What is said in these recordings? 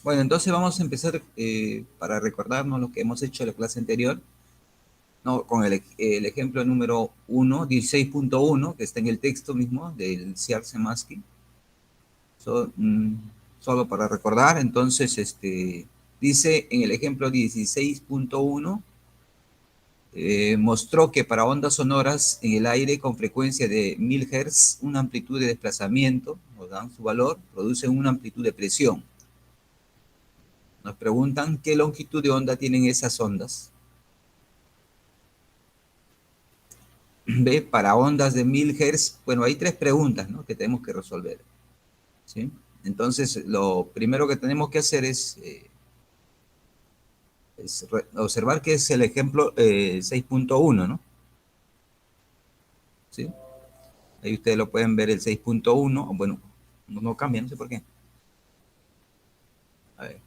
Bueno, entonces vamos a empezar para recordarnos lo que hemos hecho en la clase anterior, ¿no? Con el ejemplo número 1, 16.1, que está en el texto mismo del Csikszentmihalyi. Solo para recordar, entonces, dice en el ejemplo 16.1, mostró que para ondas sonoras en el aire con frecuencia de 1000 Hz, una amplitud de desplazamiento, nos dan su valor, produce una amplitud de presión. Nos preguntan qué longitud de onda tienen esas ondas. ¿Ve? Para ondas de 1000 Hz, bueno, hay tres preguntas, ¿no?, que tenemos que resolver, ¿sí? Entonces, lo primero que tenemos que hacer es observar que es el ejemplo 6.1, ¿no? ¿Sí? Ahí ustedes lo pueden ver, el 6.1, bueno, no cambia, no sé por qué. A ver.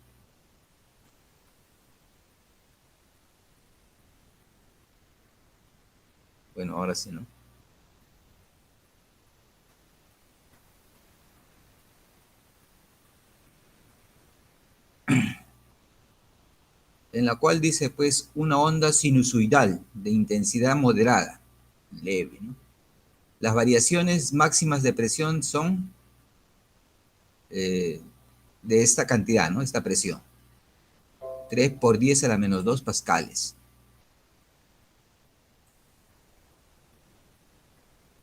Bueno, ahora sí, ¿no? En la cual dice, pues, una onda sinusoidal de intensidad moderada, leve, ¿no? Las variaciones máximas de presión son de esta cantidad, ¿no? Esta presión. 3 por 10 a la menos 2 pascales.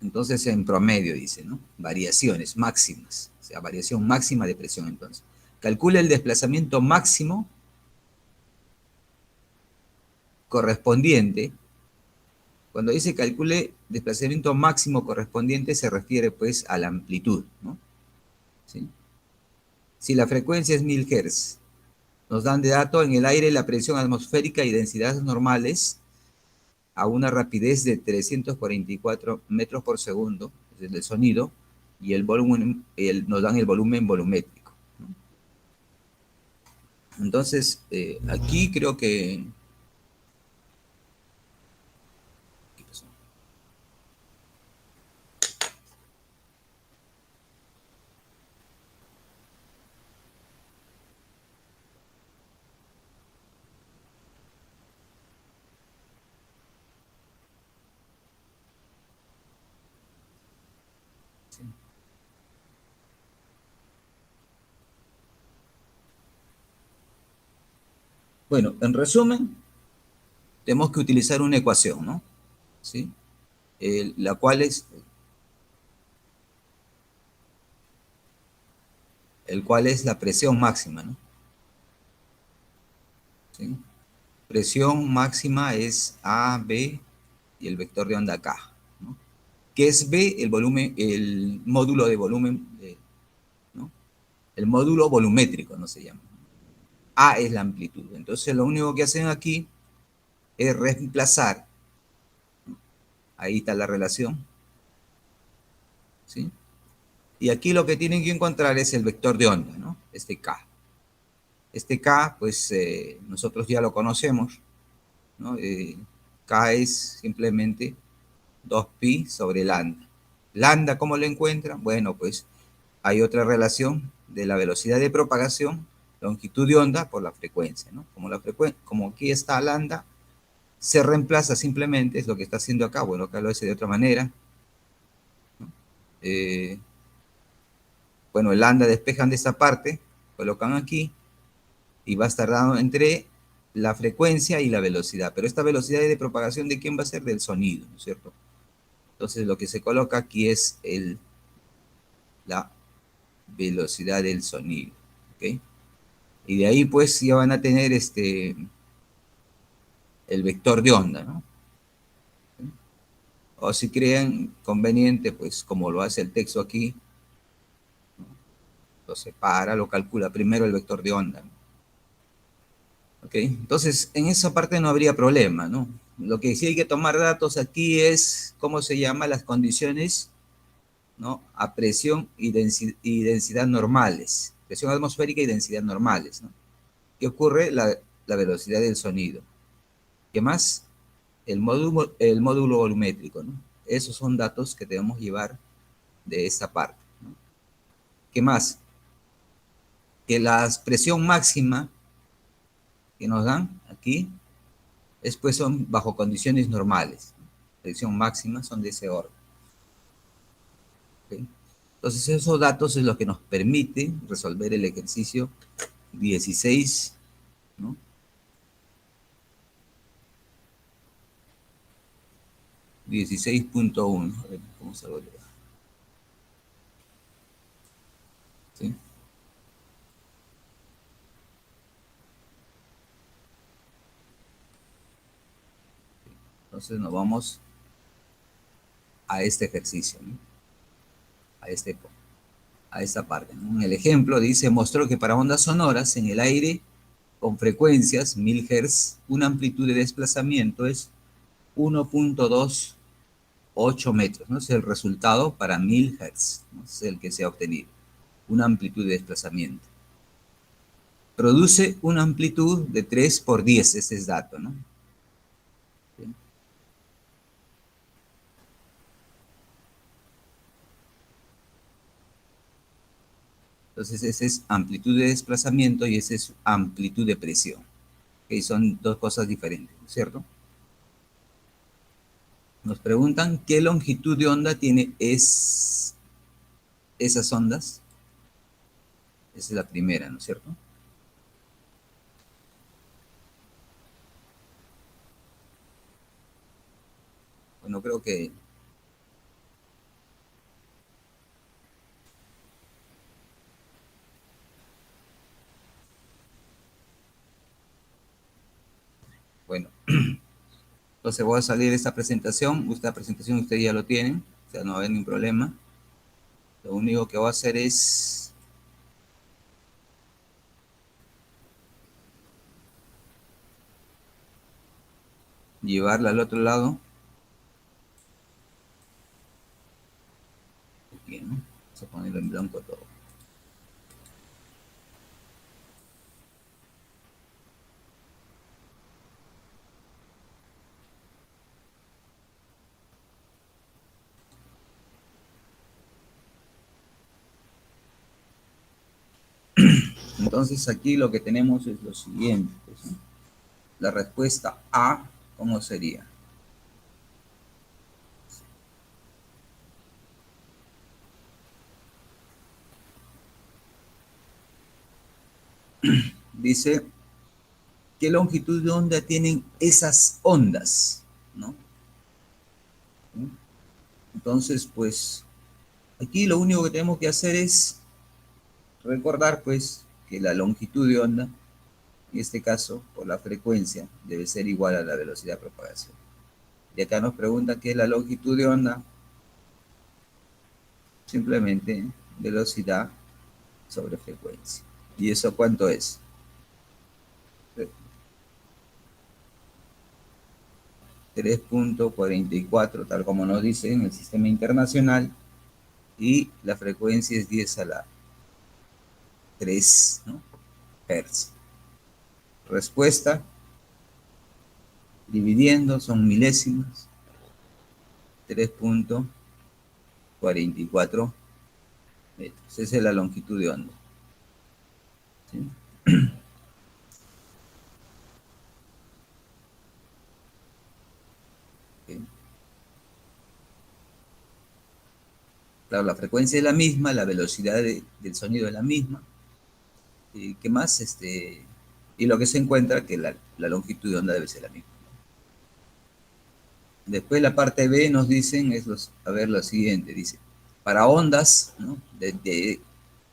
Entonces, en promedio, dice, ¿no? Variaciones máximas, o sea, variación máxima de presión, entonces. Calcula el desplazamiento máximo correspondiente. Cuando dice calcule desplazamiento máximo correspondiente, se refiere, pues, a la amplitud, ¿no? ¿Sí? Si la frecuencia es 1000 Hz, nos dan de dato en el aire la presión atmosférica y densidades normales a una rapidez de 344 metros por segundo, es el sonido, y el volumen, nos dan el volumen volumétrico, ¿no? Entonces, aquí creo que... ¿Qué pasó? Sí. Bueno, en resumen, tenemos que utilizar una ecuación, ¿no? ¿Sí? La cual es, el cual es la presión máxima, ¿no? ¿Sí? Presión máxima es A, B y el vector de onda K, ¿no? ¿Qué es B? El volumen, el módulo de volumen, ¿no? El módulo volumétrico, no se llama. A es la amplitud. Entonces, lo único que hacen aquí es reemplazar. Ahí está la relación, ¿sí? Y aquí lo que tienen que encontrar es el vector de onda, ¿no? Este K. Este K, pues nosotros ya lo conocemos, ¿no? K es simplemente 2pi sobre lambda. Lambda, ¿cómo lo encuentran? Bueno, pues hay otra relación de la velocidad de propagación, longitud de onda por la frecuencia, ¿no? Como aquí está lambda, se reemplaza simplemente, es lo que está haciendo acá, bueno, acá lo hace de otra manera, ¿no? Bueno, el lambda despejan de esta parte, colocan aquí, y va a estar dado entre la frecuencia y la velocidad. Pero esta velocidad de propagación, ¿de quién va a ser? Del sonido, ¿no es cierto? Entonces lo que se coloca aquí es la velocidad del sonido, ¿ok? Y de ahí pues ya van a tener el vector de onda, ¿no? O si creen conveniente, pues como lo hace el texto aquí, ¿no? Lo separa, lo calcula primero el vector de onda, ¿no? ¿Ok? Entonces, en esa parte no habría problema, ¿no? Lo que sí hay que tomar datos aquí es, ¿cómo se llama? Las condiciones, ¿no? A presión y densidad normales. Presión atmosférica y densidad normales, ¿no? ¿Qué ocurre? La velocidad del sonido. ¿Qué más? El módulo volumétrico, ¿no? Esos son datos que debemos llevar de esta parte, ¿no? ¿Qué más? que la presión máxima que nos dan aquí después son bajo condiciones normales. Presión máxima son de ese orden. ¿Okay? Entonces esos datos es lo que nos permite resolver el ejercicio 16, ¿no? 16.1. A ver, ¿cómo se lo leo? ¿Sí? Entonces nos vamos a este ejercicio, ¿no? A esta parte, ¿no? En el ejemplo dice, mostró que para ondas sonoras en el aire con frecuencias 1000 Hz, una amplitud de desplazamiento es 1.28 metros, ¿no? Es el resultado para 1000 Hz, ¿no? Es el que se ha obtenido, una amplitud de desplazamiento. Produce una amplitud de 3 por 10, ese es dato, ¿no? Bien. Entonces, esa es amplitud de desplazamiento y esa es amplitud de presión. ¿Okay? Son dos cosas diferentes, ¿no es cierto? Nos preguntan qué longitud de onda tiene esas ondas. Esa es la primera, ¿no es cierto? Bueno, creo que... Bueno, entonces voy a salir de esta presentación. Esta presentación ustedes ya lo tienen, o sea, no va a haber ningún problema. Lo único que voy a hacer es llevarla al otro lado. Bien, ¿no? Vamos a ponerlo en blanco todo. Entonces aquí lo que tenemos es lo siguiente, pues, ¿no? La respuesta A, ¿cómo sería? Dice, ¿qué longitud de onda tienen esas ondas? ¿No? Entonces, pues, aquí lo único que tenemos que hacer es recordar, pues, que la longitud de onda, en este caso, por la frecuencia, debe ser igual a la velocidad de propagación. Y acá nos pregunta qué es la longitud de onda, simplemente velocidad sobre frecuencia. ¿Y eso cuánto es? 3.44, tal como nos dice en el sistema internacional, y la frecuencia es 10 a la 3, ¿no? Hertz. Respuesta, dividiendo, son milésimas, 3.44 metros. Esa es la longitud de onda. ¿Sí? Okay. Claro, la frecuencia es la misma, la velocidad del sonido es la misma. ¿Qué más? Y lo que se encuentra que la longitud de onda debe ser la misma. Después la parte B nos dicen, a ver lo siguiente, dice, para ondas, ¿no?, de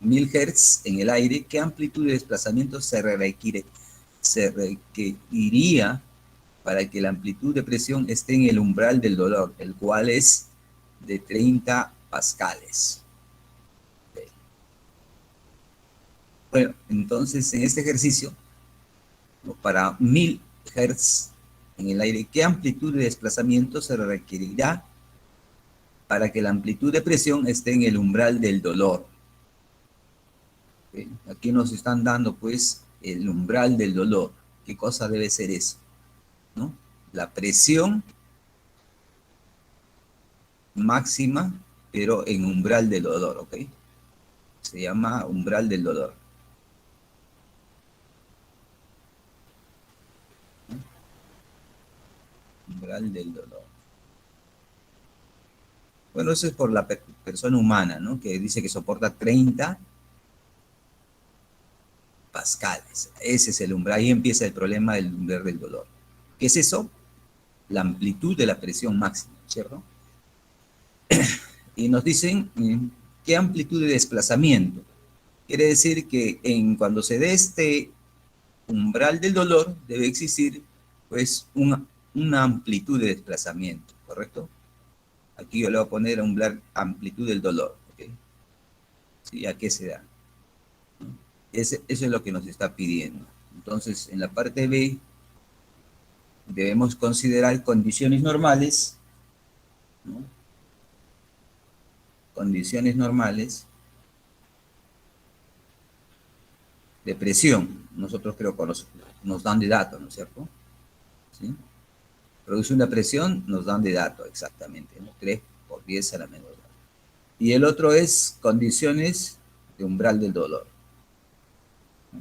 1000 Hz en el aire, ¿qué amplitud de desplazamiento se requeriría para que la amplitud de presión esté en el umbral del dolor, el cual es de 30 pascales? Okay. Bueno, entonces en este ejercicio, ¿no?, para 1000 Hz en el aire, ¿qué amplitud de desplazamiento se requerirá para que la amplitud de presión esté en el umbral del dolor? ¿Okay? Aquí nos están dando pues el umbral del dolor. ¿Qué cosa debe ser eso? ¿No? La presión máxima, pero en umbral del dolor, ¿ok? Se llama umbral del dolor. Umbral del dolor. Bueno, eso es por la persona humana, ¿no? Que dice que soporta 30 pascales. Ese es el umbral. Ahí empieza el problema del umbral del dolor. ¿Qué es eso? La amplitud de la presión máxima, ¿cierto? Y nos dicen qué amplitud de desplazamiento. Quiere decir que cuando se dé este umbral del dolor, debe existir pues una amplitud de desplazamiento, ¿correcto? Aquí yo le voy a poner umbral amplitud del dolor. ¿Okay? ¿Sí? ¿A qué se da? Eso es lo que nos está pidiendo. Entonces, en la parte B, debemos considerar condiciones normales, ¿no? Condiciones normales de presión. Nosotros creo que nos dan de datos, ¿no es cierto? ¿Sí? Producción de presión nos dan de datos exactamente, ¿no? 3 por 10 a la menor. Y el otro es condiciones de umbral del dolor. ¿No?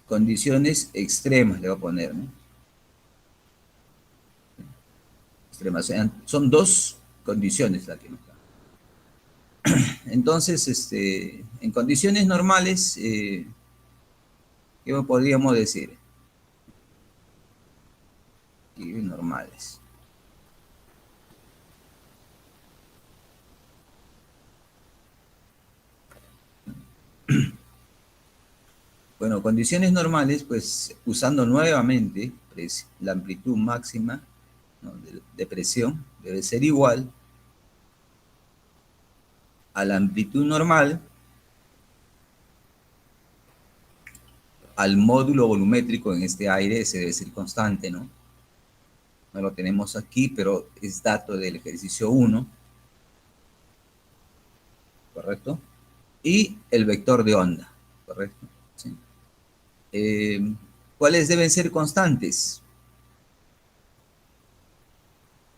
Condiciones extremas le voy a poner, ¿no? Extremas. Son dos condiciones las que nos dan. Entonces, en condiciones normales, ¿qué podríamos decir? Y normales. Bueno, condiciones normales, pues usando nuevamente la amplitud máxima, ¿no? de presión debe ser igual a la amplitud normal al módulo volumétrico en este aire, ese debe ser constante, ¿no? No lo tenemos aquí, pero es dato del ejercicio 1, ¿correcto? Y el vector de onda, ¿correcto? ¿Sí? ¿Cuáles deben ser constantes?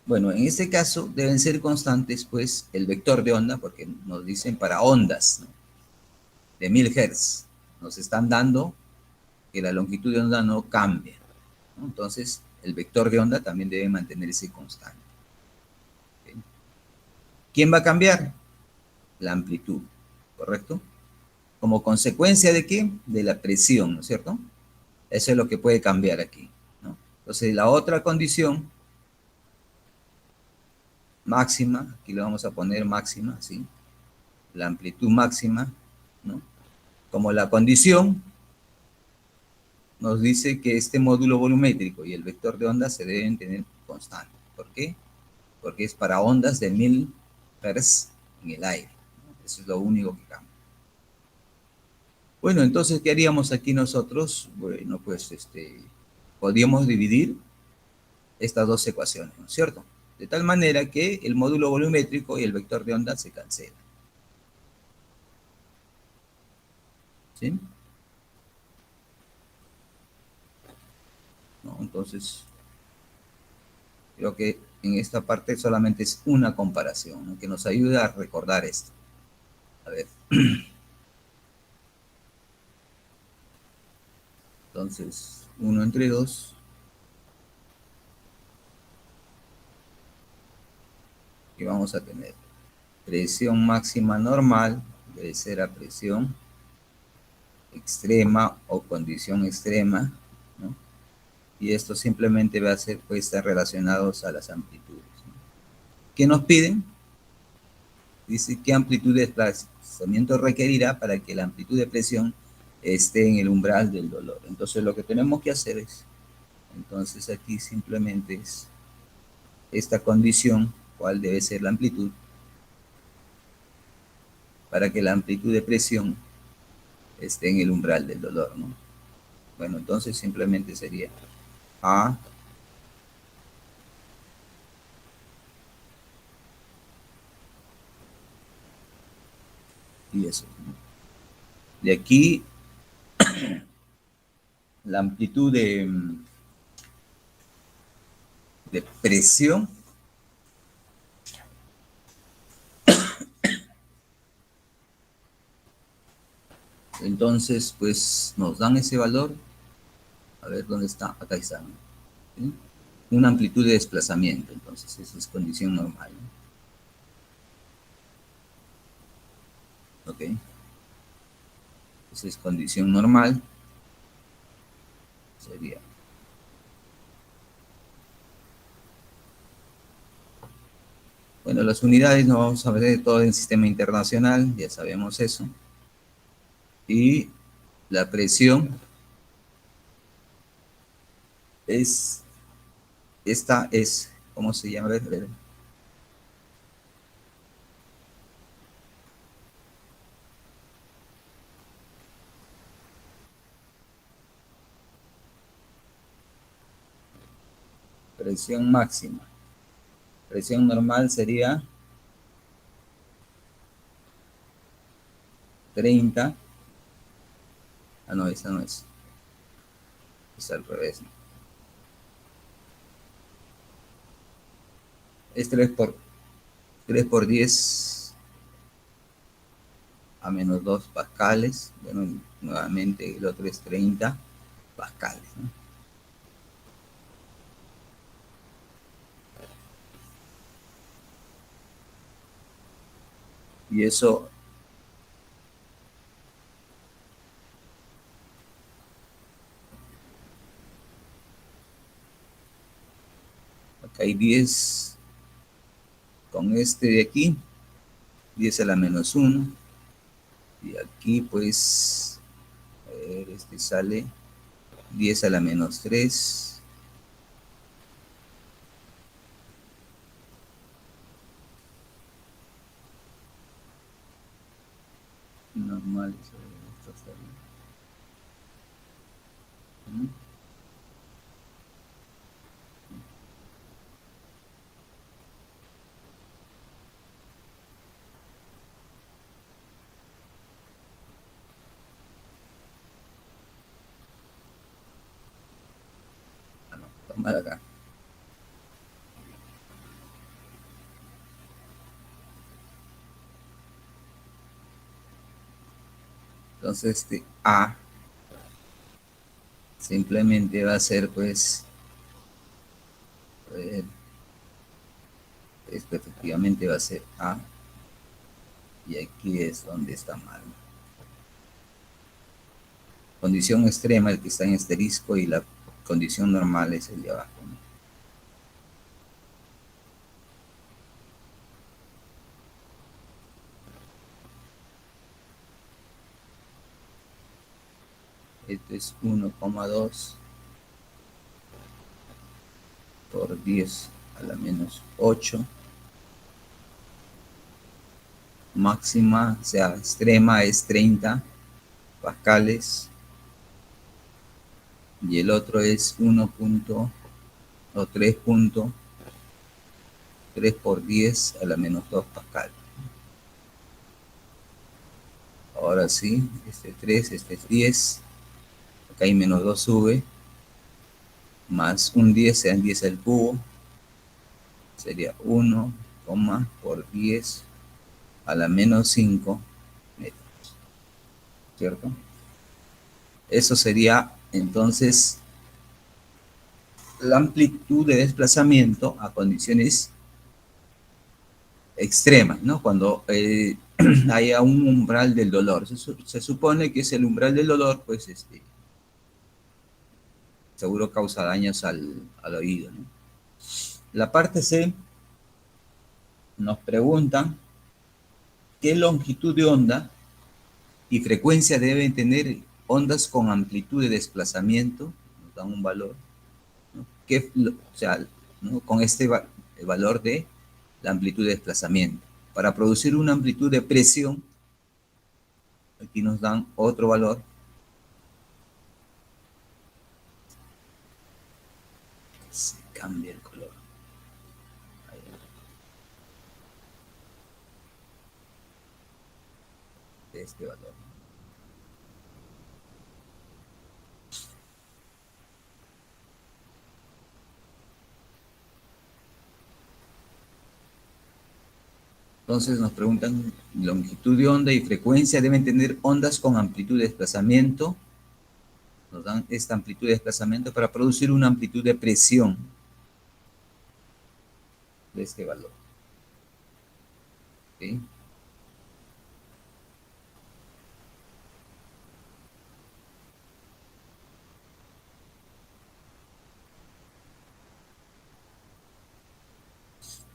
Bueno, en este caso deben ser constantes, pues, el vector de onda, porque nos dicen para ondas, ¿no? De 1000 Hz. Nos están dando que la longitud de onda no cambia, ¿no? Entonces, el vector de onda también debe mantenerse constante. ¿Okay? ¿Quién va a cambiar? La amplitud, ¿correcto? ¿Como consecuencia de qué? De la presión, ¿no es cierto? Eso es lo que puede cambiar aquí, ¿no? Entonces, la otra condición máxima, aquí le vamos a poner máxima, ¿sí? La amplitud máxima, ¿no? Como la condición nos dice que este módulo volumétrico y el vector de onda se deben tener constantes. ¿Por qué? Porque es para ondas de 1000 Hz en el aire, ¿no? Eso es lo único que cambia. Bueno, entonces, ¿qué haríamos aquí nosotros? Bueno, pues podríamos dividir estas dos ecuaciones, ¿no es cierto? De tal manera que el módulo volumétrico y el vector de onda se cancelan. ¿Sí? ¿No? Entonces, creo que en esta parte solamente es una comparación, ¿no? Que nos ayuda a recordar esto. A ver. Entonces, 1 entre 2. Y vamos a tener presión máxima normal, debe ser a presión extrema o condición extrema, ¿no? Y esto simplemente va a ser, pues, estar relacionados a las amplitudes, ¿no? ¿Qué nos piden? Dice qué amplitud de desplazamiento requerirá para que la amplitud de presión esté en el umbral del dolor. Entonces lo que tenemos que hacer es, entonces aquí simplemente es esta condición, cuál debe ser la amplitud, para que la amplitud de presión esté en el umbral del dolor, ¿no? Bueno, entonces simplemente sería A y eso, ¿no? De aquí la amplitud de presión, entonces pues nos dan ese valor. A ver dónde está, acá está, ¿sí? una amplitud de desplazamiento. Entonces, esa es condición normal, ¿no? Ok. Esa es condición normal. Sería. Bueno, las unidades no vamos a ver de todo en sistema internacional, ya sabemos eso. Y la presión es, esta es, ¿cómo se llama? A ver. Presión máxima. Presión normal sería 30. Ah, no, esa no es. Es al revés, ¿no? Es 3 por 10 a menos 2 pascales. Bueno, nuevamente el otro es 30 pascales, ¿no? Y eso, acá hay 10 con este de aquí, 10 a la menos 1. Y aquí pues, a ver, este sale 10 a la menos 3. Normal, esto está bien. Ah, no, tomar acá. Entonces este A simplemente va a ser pues, a ver, esto efectivamente va a ser A, y aquí es donde está mal. Condición extrema, el que está en asterisco, y la condición normal es el de abajo, ¿no? Esto es 1,2 por 10 a la menos 8. Máxima, o sea, extrema es 30 pascales, y el otro es 1 punto o 3 por 10 a la menos 2 pascal. Ahora sí, este 3, este es 10, acá hay menos 2 sube, más un 10, sean 10 al cubo, sería 1, por 10 a la menos 5 metros, ¿cierto? Eso sería entonces la amplitud de desplazamiento a condiciones extremas, ¿no? Cuando haya un umbral del dolor. Se supone que es el umbral del dolor, pues seguro causa daños al oído, ¿no? La parte C nos pregunta qué longitud de onda y frecuencia deben tener ondas con amplitud de desplazamiento, nos dan un valor, ¿no? O sea, ¿no? Con este el valor de la amplitud de desplazamiento. Para producir una amplitud de presión, aquí nos dan otro valor. Se cambia el color. Ahí, de este valor. Entonces nos preguntan longitud de onda y frecuencia deben tener ondas con amplitud de desplazamiento. Nos dan esta amplitud de desplazamiento para producir una amplitud de presión. de este valor. ¿Sí?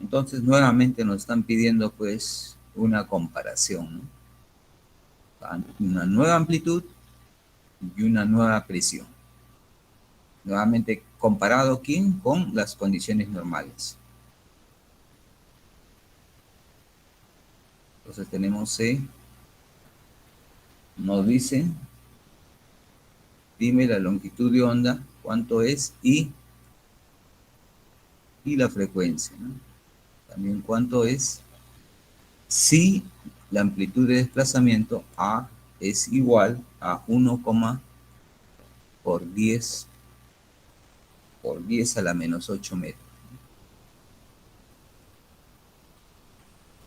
Entonces, nuevamente nos están pidiendo, pues, una comparación, ¿no? Una nueva amplitud y una nueva presión. Nuevamente, comparado ¿quién? Con las condiciones normales. Entonces tenemos C, nos dice, dime la longitud de onda, cuánto es, y la frecuencia, ¿no? También cuánto es si la amplitud de desplazamiento A es igual a 1, por 10 a la menos 8 metros.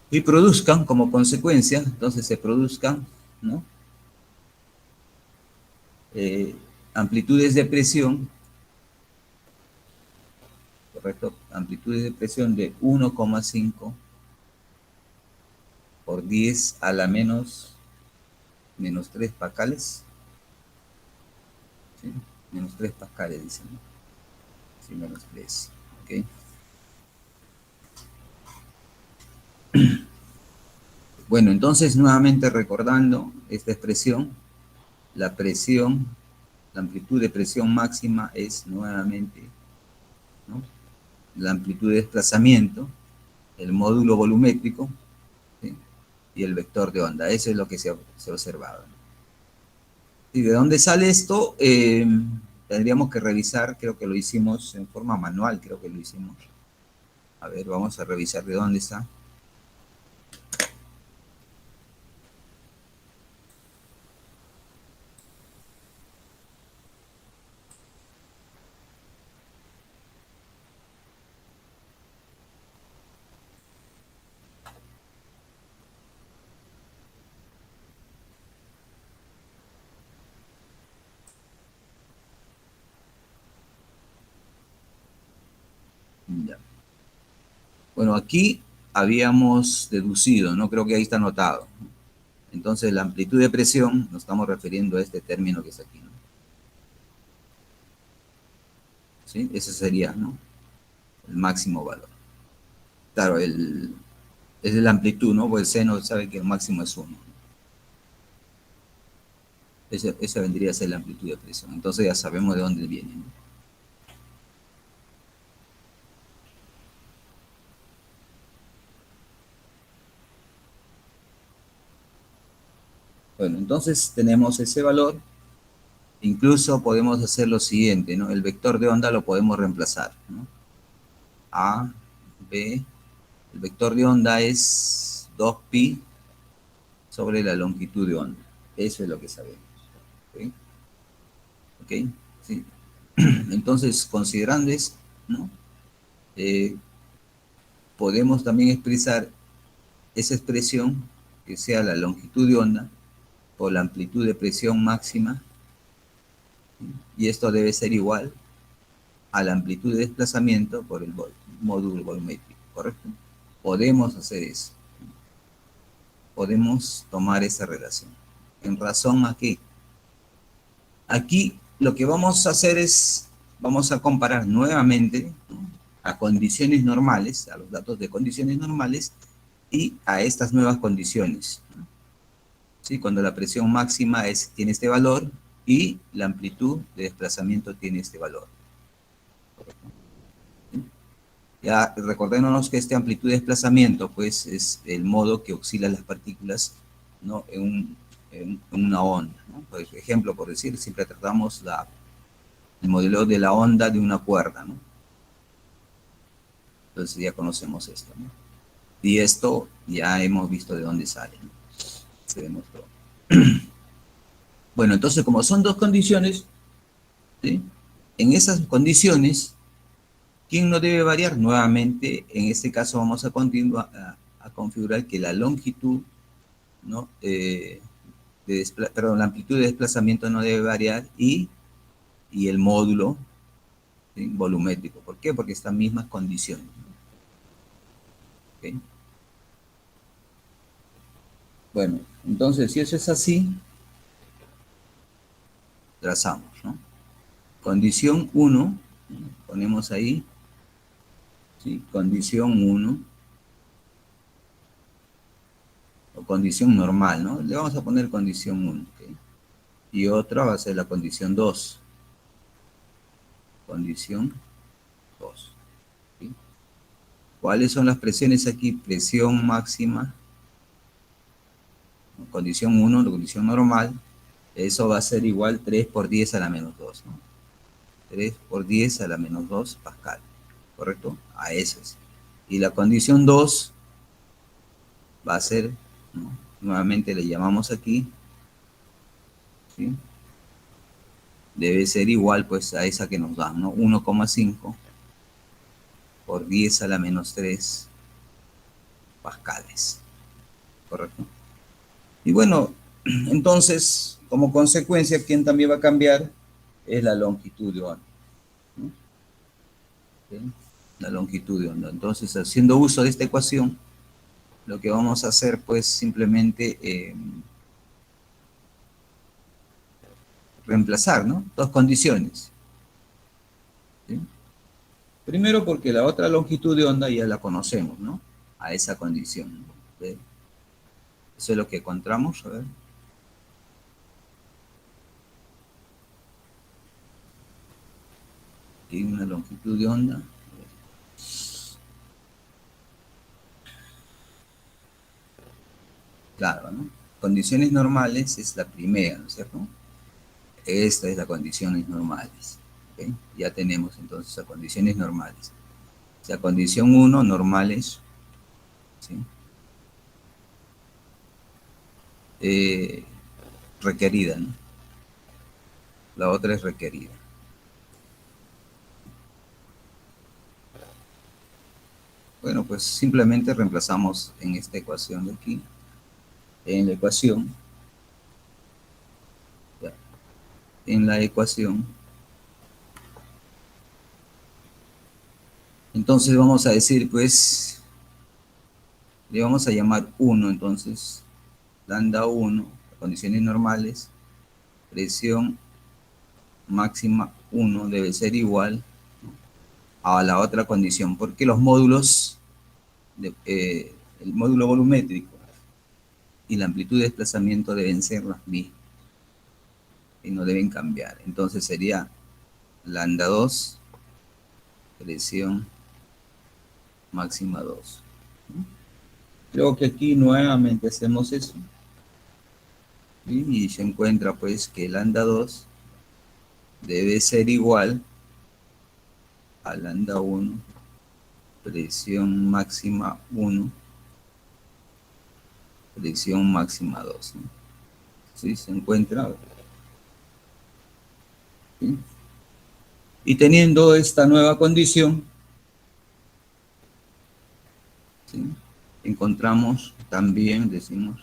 Y produzcan como consecuencia, entonces se produzcan, ¿no? Amplitudes de presión, correcto, amplitudes de presión de 1,5 por 10 a la menos 3 pascales, ¿sí? Menos 3 pascales, dicen, ¿no? Sí, menos 3, ¿ok? Bueno, entonces nuevamente recordando esta expresión, la presión, la amplitud de presión máxima es nuevamente, ¿no?, la amplitud de desplazamiento, el módulo volumétrico, ¿sí?, y el vector de onda. Eso es lo que se ha observado. ¿Y de dónde sale esto? Tendríamos que revisar, creo que lo hicimos en forma manual, creo que lo hicimos. A ver, vamos a revisar de dónde está. Ya. Bueno, aquí habíamos deducido, ¿no? Creo que ahí está anotado. Entonces, la amplitud de presión, nos estamos refiriendo a este término que es aquí, ¿no? ¿Sí? Ese sería, ¿no?, el máximo valor. Claro, es la amplitud, ¿no? Pues el seno sabe que el máximo es 1. Esa vendría a ser la amplitud de presión. Entonces ya sabemos de dónde viene, ¿no? Bueno, entonces tenemos ese valor. Incluso podemos hacer lo siguiente, ¿no? El vector de onda lo podemos reemplazar, ¿no? A, B, el vector de onda es 2pi sobre la longitud de onda. Eso es lo que sabemos. ¿Ok? ¿Ok? Sí. Entonces, considerando eso, ¿no?, Eh, podemos también expresar esa expresión, que sea la longitud de onda o la amplitud de presión máxima, y esto debe ser igual a la amplitud de desplazamiento por el módulo volumétrico, ¿correcto? Podemos hacer eso. Podemos tomar esa relación. ¿En razón a qué? Aquí lo que vamos a hacer es, vamos a comparar nuevamente, ¿no?, a condiciones normales, a los datos de condiciones normales, y a estas nuevas condiciones, ¿no? ¿Sí? Cuando la presión máxima tiene este valor y la amplitud de desplazamiento tiene este valor. ¿Sí? Ya recordémonos que esta amplitud de desplazamiento, pues, es el modo que oscilan las partículas, ¿no?, en una onda, ¿no? Por ejemplo, por decir, siempre tratamos el modelo de la onda de una cuerda, ¿no? Entonces ya conocemos esto, ¿no? Y esto ya hemos visto de dónde sale, ¿no? Se demostró. Bueno, entonces como son dos condiciones, ¿sí?, en esas condiciones, ¿quién no debe variar? Nuevamente, en este caso vamos a continuar a configurar que la longitud, ¿no?, perdón, la amplitud de desplazamiento no debe variar, y el módulo, ¿sí?, volumétrico. ¿Por qué? Porque están mismas condiciones, ¿no? ¿ok? Bueno, entonces si eso es así, trazamos, ¿no? Condición 1, ponemos ahí, ¿sí? Condición 1, o condición normal, ¿no? Le vamos a poner condición 1, ¿ok? Y otra va a ser la condición 2. Condición 2. ¿Sí? ¿Cuáles son las presiones aquí? Presión máxima, condición 1, la condición normal, eso va a ser igual 3 por 10 a la menos 2, ¿no? 3 por 10 a la menos 2 pascal, ¿correcto? A eso es. Y la condición 2 va a ser, ¿no? Nuevamente le llamamos aquí, ¿sí? Debe ser igual pues a esa que nos dan, ¿no? 1,5 por 10 a la menos 3 pascales, ¿correcto? Y bueno, entonces, como consecuencia, quien también va a cambiar es la longitud de onda, ¿no? ¿Sí? La longitud de onda. Entonces, haciendo uso de esta ecuación, lo que vamos a hacer, pues, simplemente reemplazar, ¿no? Dos condiciones, ¿sí? Primero porque la otra longitud de onda ya la conocemos, ¿no? A esa condición, ¿sí? Eso es lo que encontramos, a ver. Tiene una longitud de onda. Claro, ¿no? Condiciones normales es la primera, ¿no es cierto? Esta es las condiciones normales, ¿ok? Ya tenemos entonces las condiciones normales. O sea, condición 1, normales, ¿sí? Eh, Requerida, ¿no? La otra es requerida. Bueno, pues simplemente reemplazamos en esta ecuación de aquí, en la ecuación, ya, en la ecuación. Entonces vamos a decir, pues, le vamos a llamar 1, entonces, lambda 1, condiciones normales, presión máxima 1 debe ser igual a la otra condición, porque los módulos, el módulo volumétrico y la amplitud de desplazamiento deben ser las mismas y no deben cambiar. Entonces sería lambda 2, presión máxima 2. Creo que aquí nuevamente hacemos eso, ¿sí? Y se encuentra pues que lambda 2 debe ser igual a lambda 1, presión máxima 1, presión máxima 2, ¿no? ¿Sí? Se encuentra, ¿sí? Y teniendo esta nueva condición, ¿sí? Encontramos también, decimos,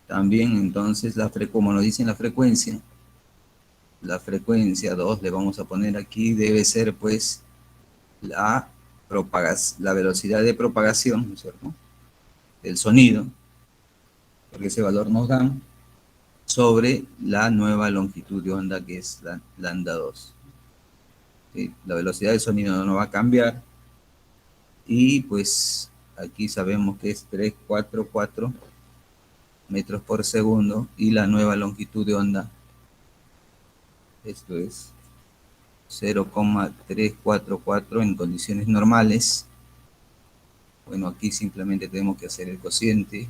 también entonces, como nos dicen la frecuencia 2 le vamos a poner aquí, debe ser pues la velocidad de propagación, ¿no es cierto?, del sonido, porque ese valor nos dan, sobre la nueva longitud de onda que es la lambda 2. ¿Sí? La velocidad del sonido no va a cambiar y pues aquí sabemos que es 344 metros por segundo y la nueva longitud de onda, esto es 0,344 en condiciones normales. Bueno, aquí simplemente tenemos que hacer el cociente.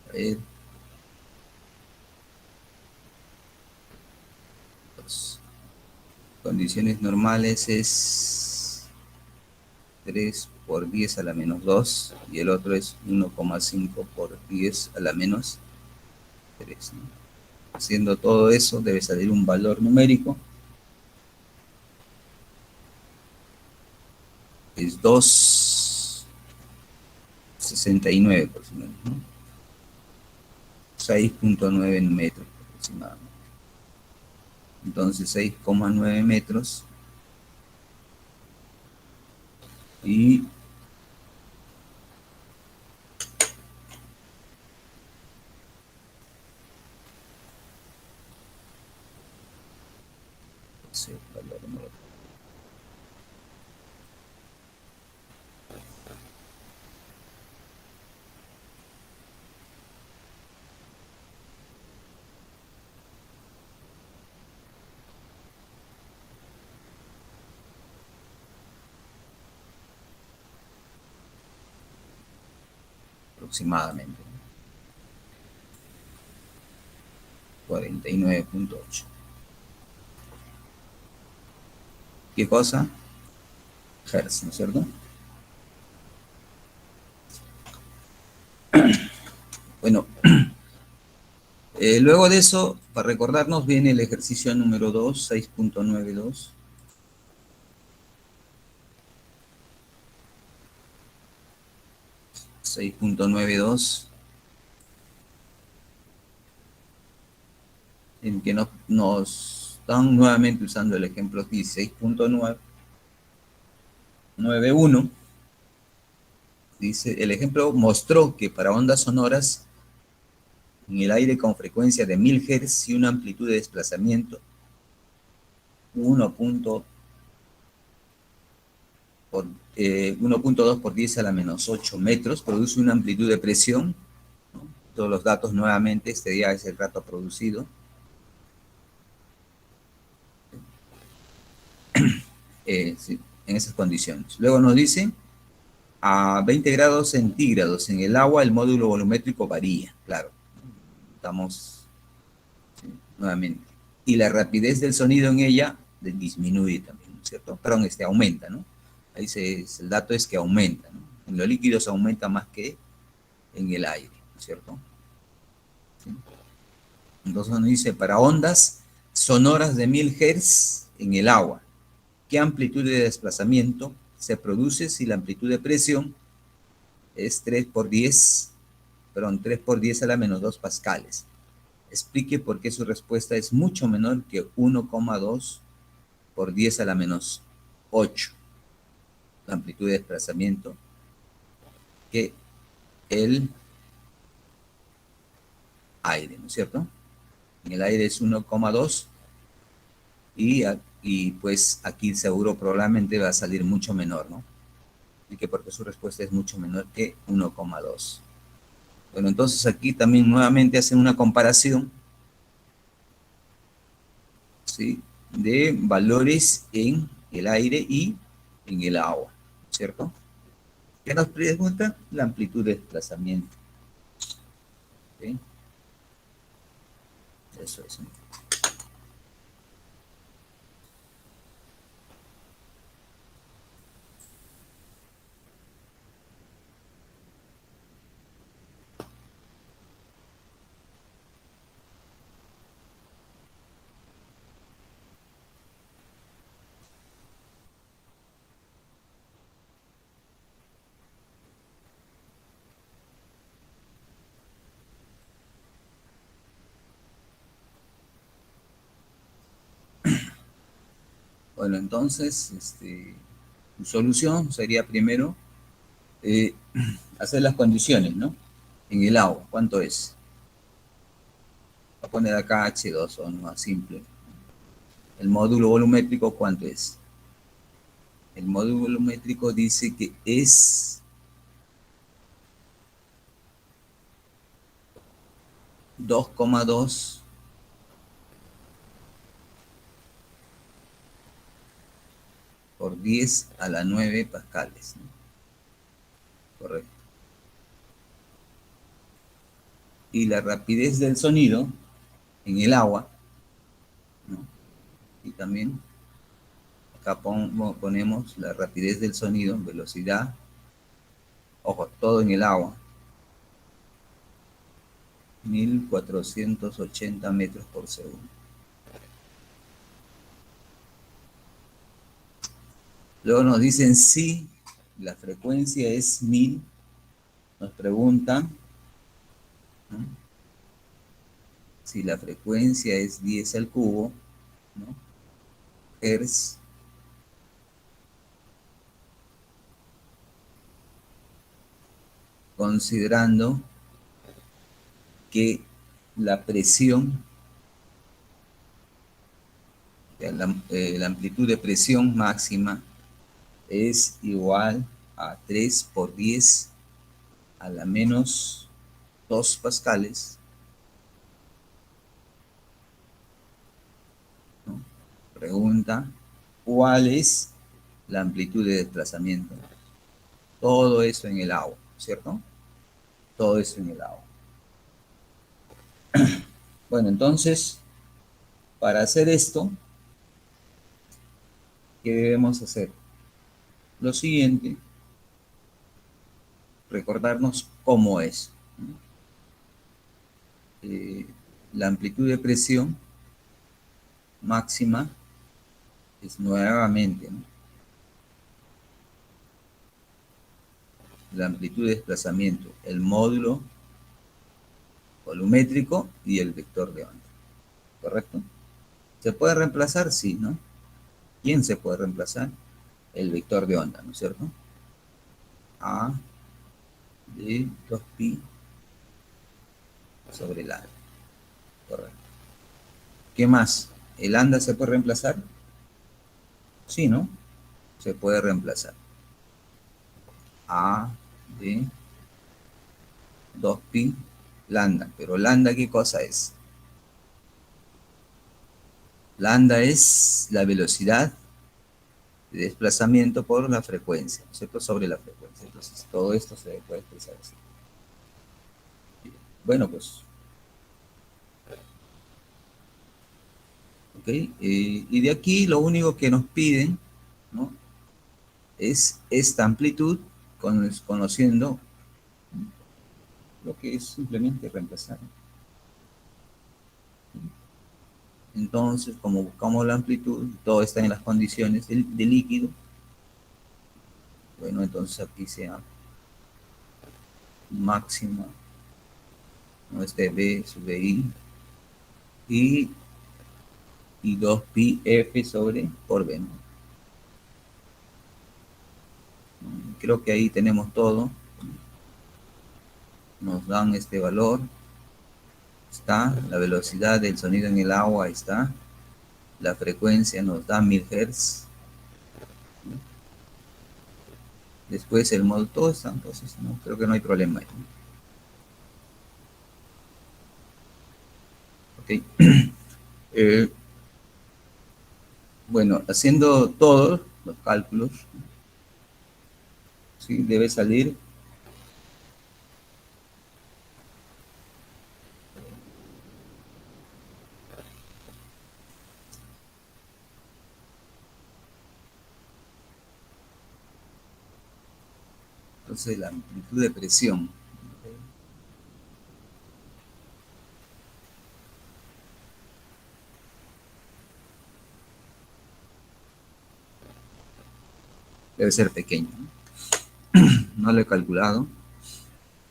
A ver, pues, condiciones normales es 3 por 10 a la menos 2 y el otro es 1,5 por 10 a la menos 3, ¿no? Haciendo todo eso debe salir un valor numérico, es 2,69 aproximadamente, ¿no? 6,9 metros aproximadamente. Entonces 6,9 metros Y sí, valor número aproximadamente 49.8. ¿Qué cosa? Hertz, ¿no es cierto? Bueno, luego de eso, para recordarnos, viene el ejercicio número 2, 6.92. 6.92, en que nos están nuevamente usando el ejemplo 16.91. Dice, el ejemplo mostró que para ondas sonoras en el aire con frecuencia de 1000 Hz y una amplitud de desplazamiento 1.2 por, 1.2 por 10 a la menos 8 metros, produce una amplitud de presión, ¿no? Todos los datos nuevamente, este día es el rato producido, sí, en esas condiciones. Luego nos dice, a 20 grados centígrados en el agua el módulo volumétrico varía, claro, estamos, sí, nuevamente. Y la rapidez del sonido en ella disminuye también, ¿no es cierto? Perdón, aumenta, ¿no? Ahí el dato es que aumenta, ¿no? En los líquidos aumenta más que en el aire, ¿no es cierto? ¿Sí? Entonces nos dice, para ondas sonoras de 1000 Hz en el agua, ¿qué amplitud de desplazamiento se produce si la amplitud de presión es 3 por 10, perdón, 3 por 10 a la menos 2 pascales? Explique por qué su respuesta es mucho menor que 1,2 por 10 a la menos 8, la amplitud de desplazamiento, que el aire, ¿no es cierto? En el aire es 1,2 y pues aquí seguro probablemente va a salir mucho menor, ¿no? Y que porque su respuesta es mucho menor que 1,2. Bueno, entonces aquí también nuevamente hacen una comparación, ¿sí?, de valores en el aire y en el agua, ¿cierto? ¿Qué nos pregunta? La amplitud de desplazamiento. ¿Sí? Eso es. Bueno, entonces, su solución sería primero eh, hacer las condiciones, ¿no? En el agua, ¿cuánto es? Voy a poner acá H2 o no, más simple. El módulo volumétrico, ¿cuánto es? El módulo volumétrico dice que es 2,2 por 10 a la 9 pascales, ¿no? Correcto. Y la rapidez del sonido en el agua, ¿no? Y también acá ponemos la rapidez del sonido, velocidad, ojo, todo en el agua, 1480 metros por segundo. Luego nos dicen si la frecuencia es 1000, nos preguntan, ¿no?, si la frecuencia es 10 al cubo, ¿no?, hertz, considerando que la presión, la amplitud de presión máxima es igual a 3 por 10 a la menos 2 pascales, ¿no? Pregunta, ¿cuál es la amplitud de desplazamiento? Todo eso en el agua, ¿cierto? Todo eso en el agua. Bueno, entonces, para hacer esto, ¿qué debemos hacer? Lo siguiente, recordarnos cómo es. Eh, la amplitud de presión máxima es nuevamente, ¿no?, la amplitud de desplazamiento, el módulo volumétrico y el vector de onda. ¿Correcto? ¿Se puede reemplazar? Sí, ¿no? ¿Quién se puede reemplazar? El vector de onda, ¿no es cierto? A de 2pi sobre lambda. Correcto. ¿Qué más? ¿El lambda se puede reemplazar? Sí, ¿no? Se puede reemplazar. A de 2pi lambda. Pero lambda, ¿qué cosa es? Lambda es la velocidad de desplazamiento por la frecuencia, ¿no es cierto? Sobre la frecuencia. Entonces, todo esto se puede expresar así. Bueno, pues, ok. Y de aquí lo único que nos piden, ¿no?, es esta amplitud, conociendo lo que es simplemente reemplazar. Entonces, como buscamos la amplitud, todo está en las condiciones de líquido. Bueno, entonces aquí sea máxima, ¿no?, este B sobre I, y 2pi F sobre por B, ¿no? Creo que ahí tenemos todo. Nos dan este valor. Está la velocidad del sonido en el agua, está la frecuencia, nos da 1000 Hz. Después el modo, todo está, entonces no, creo que no hay problema ahí. Ok. Bueno, haciendo todos los cálculos, ¿sí?, debe salir entonces la amplitud de presión. Debe ser pequeño, ¿no? No lo he calculado.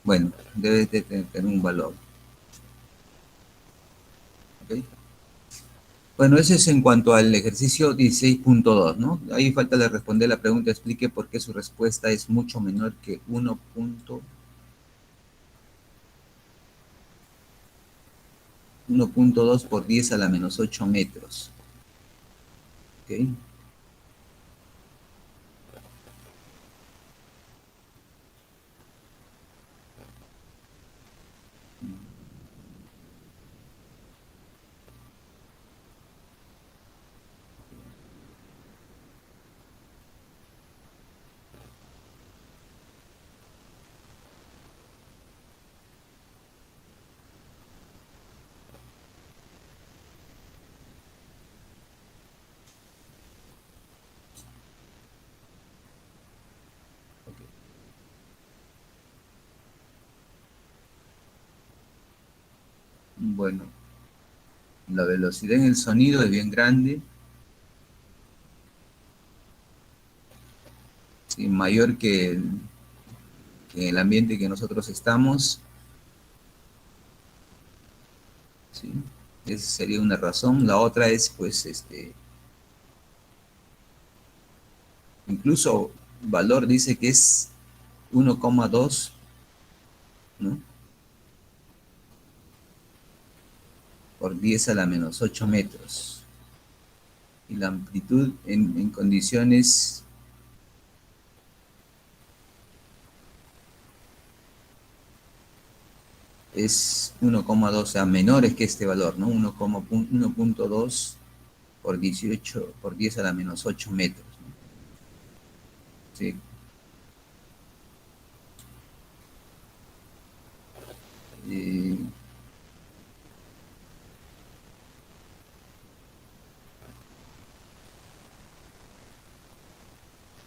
Bueno, debe de tener un valor. ¿Okay? Bueno, eso es en cuanto al ejercicio 16.2, ¿no? Ahí falta de responder la pregunta, explique por qué su respuesta es mucho menor que 1.2 por 10 a la menos 8 metros. ¿Ok? Ok. Bueno, la velocidad en el sonido es bien grande, ¿sí?, mayor que el ambiente que nosotros estamos, ¿sí? Esa sería una razón. La otra es, pues, incluso valor dice que es 1,2 ¿no? Por 10 a la menos 8 metros. Y la amplitud en condiciones es 1,2, o sea, menores que este valor, ¿no? 1,2 por 18, por 10 a la menos 8 metros, ¿no? Sí. Eh,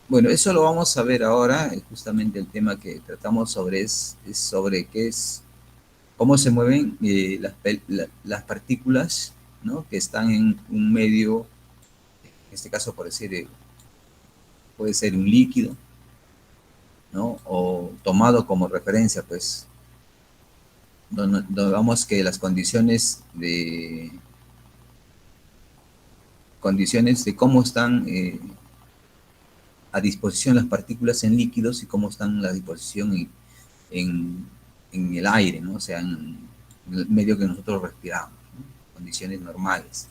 bueno, eso lo vamos a ver ahora. Justamente el tema que tratamos sobre es sobre qué es, cómo se mueven las partículas, ¿no? Que están en un medio, en este caso por decir, puede ser un líquido, ¿no? O tomado como referencia, pues, donde vamos que las condiciones de cómo están a disposición las partículas en líquidos y cómo están a disposición en, en el aire, ¿no? O sea, en el medio que nosotros respiramos, ¿no? Condiciones normales,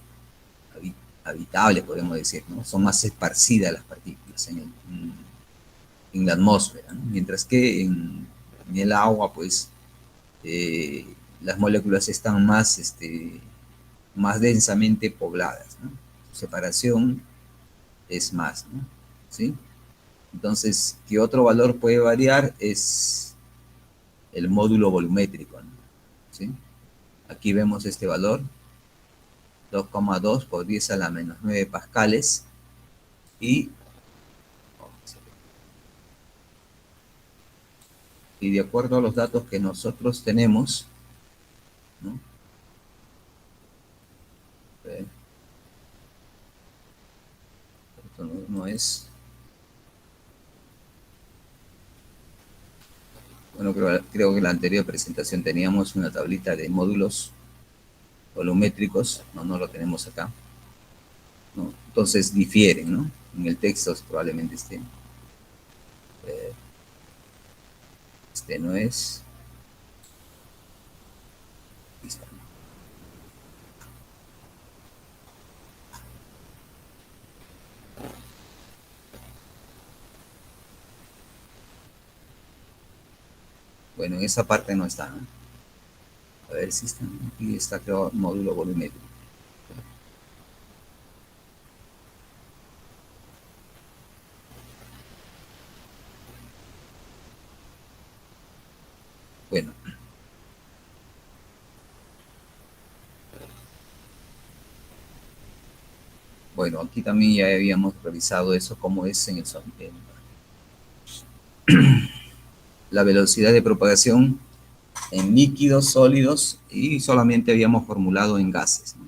habitables, podemos decir, ¿no? Son más esparcidas las partículas en la atmósfera, ¿no? Mientras que en el agua, pues, eh, las moléculas están más, más densamente pobladas, ¿no? Su separación es más, ¿no? ¿Sí? Entonces, ¿qué otro valor puede variar? Es el módulo volumétrico, ¿no? ¿Sí? Aquí vemos este valor, 2,2 por 10 a la menos 9 pascales, y, y de acuerdo a los datos que nosotros tenemos, ¿no? Esto no es, bueno, creo que en la anterior presentación teníamos una tablita de módulos volumétricos, no lo tenemos acá, ¿no? Entonces difieren, ¿no? En el texto probablemente no es, bueno, en esa parte no está, ¿no? A ver si está, aquí está, creo, módulo volumétrico. Bueno, bueno, aquí también ya habíamos revisado eso, cómo es en la velocidad de propagación en líquidos, sólidos, y solamente habíamos formulado en gases, ¿no?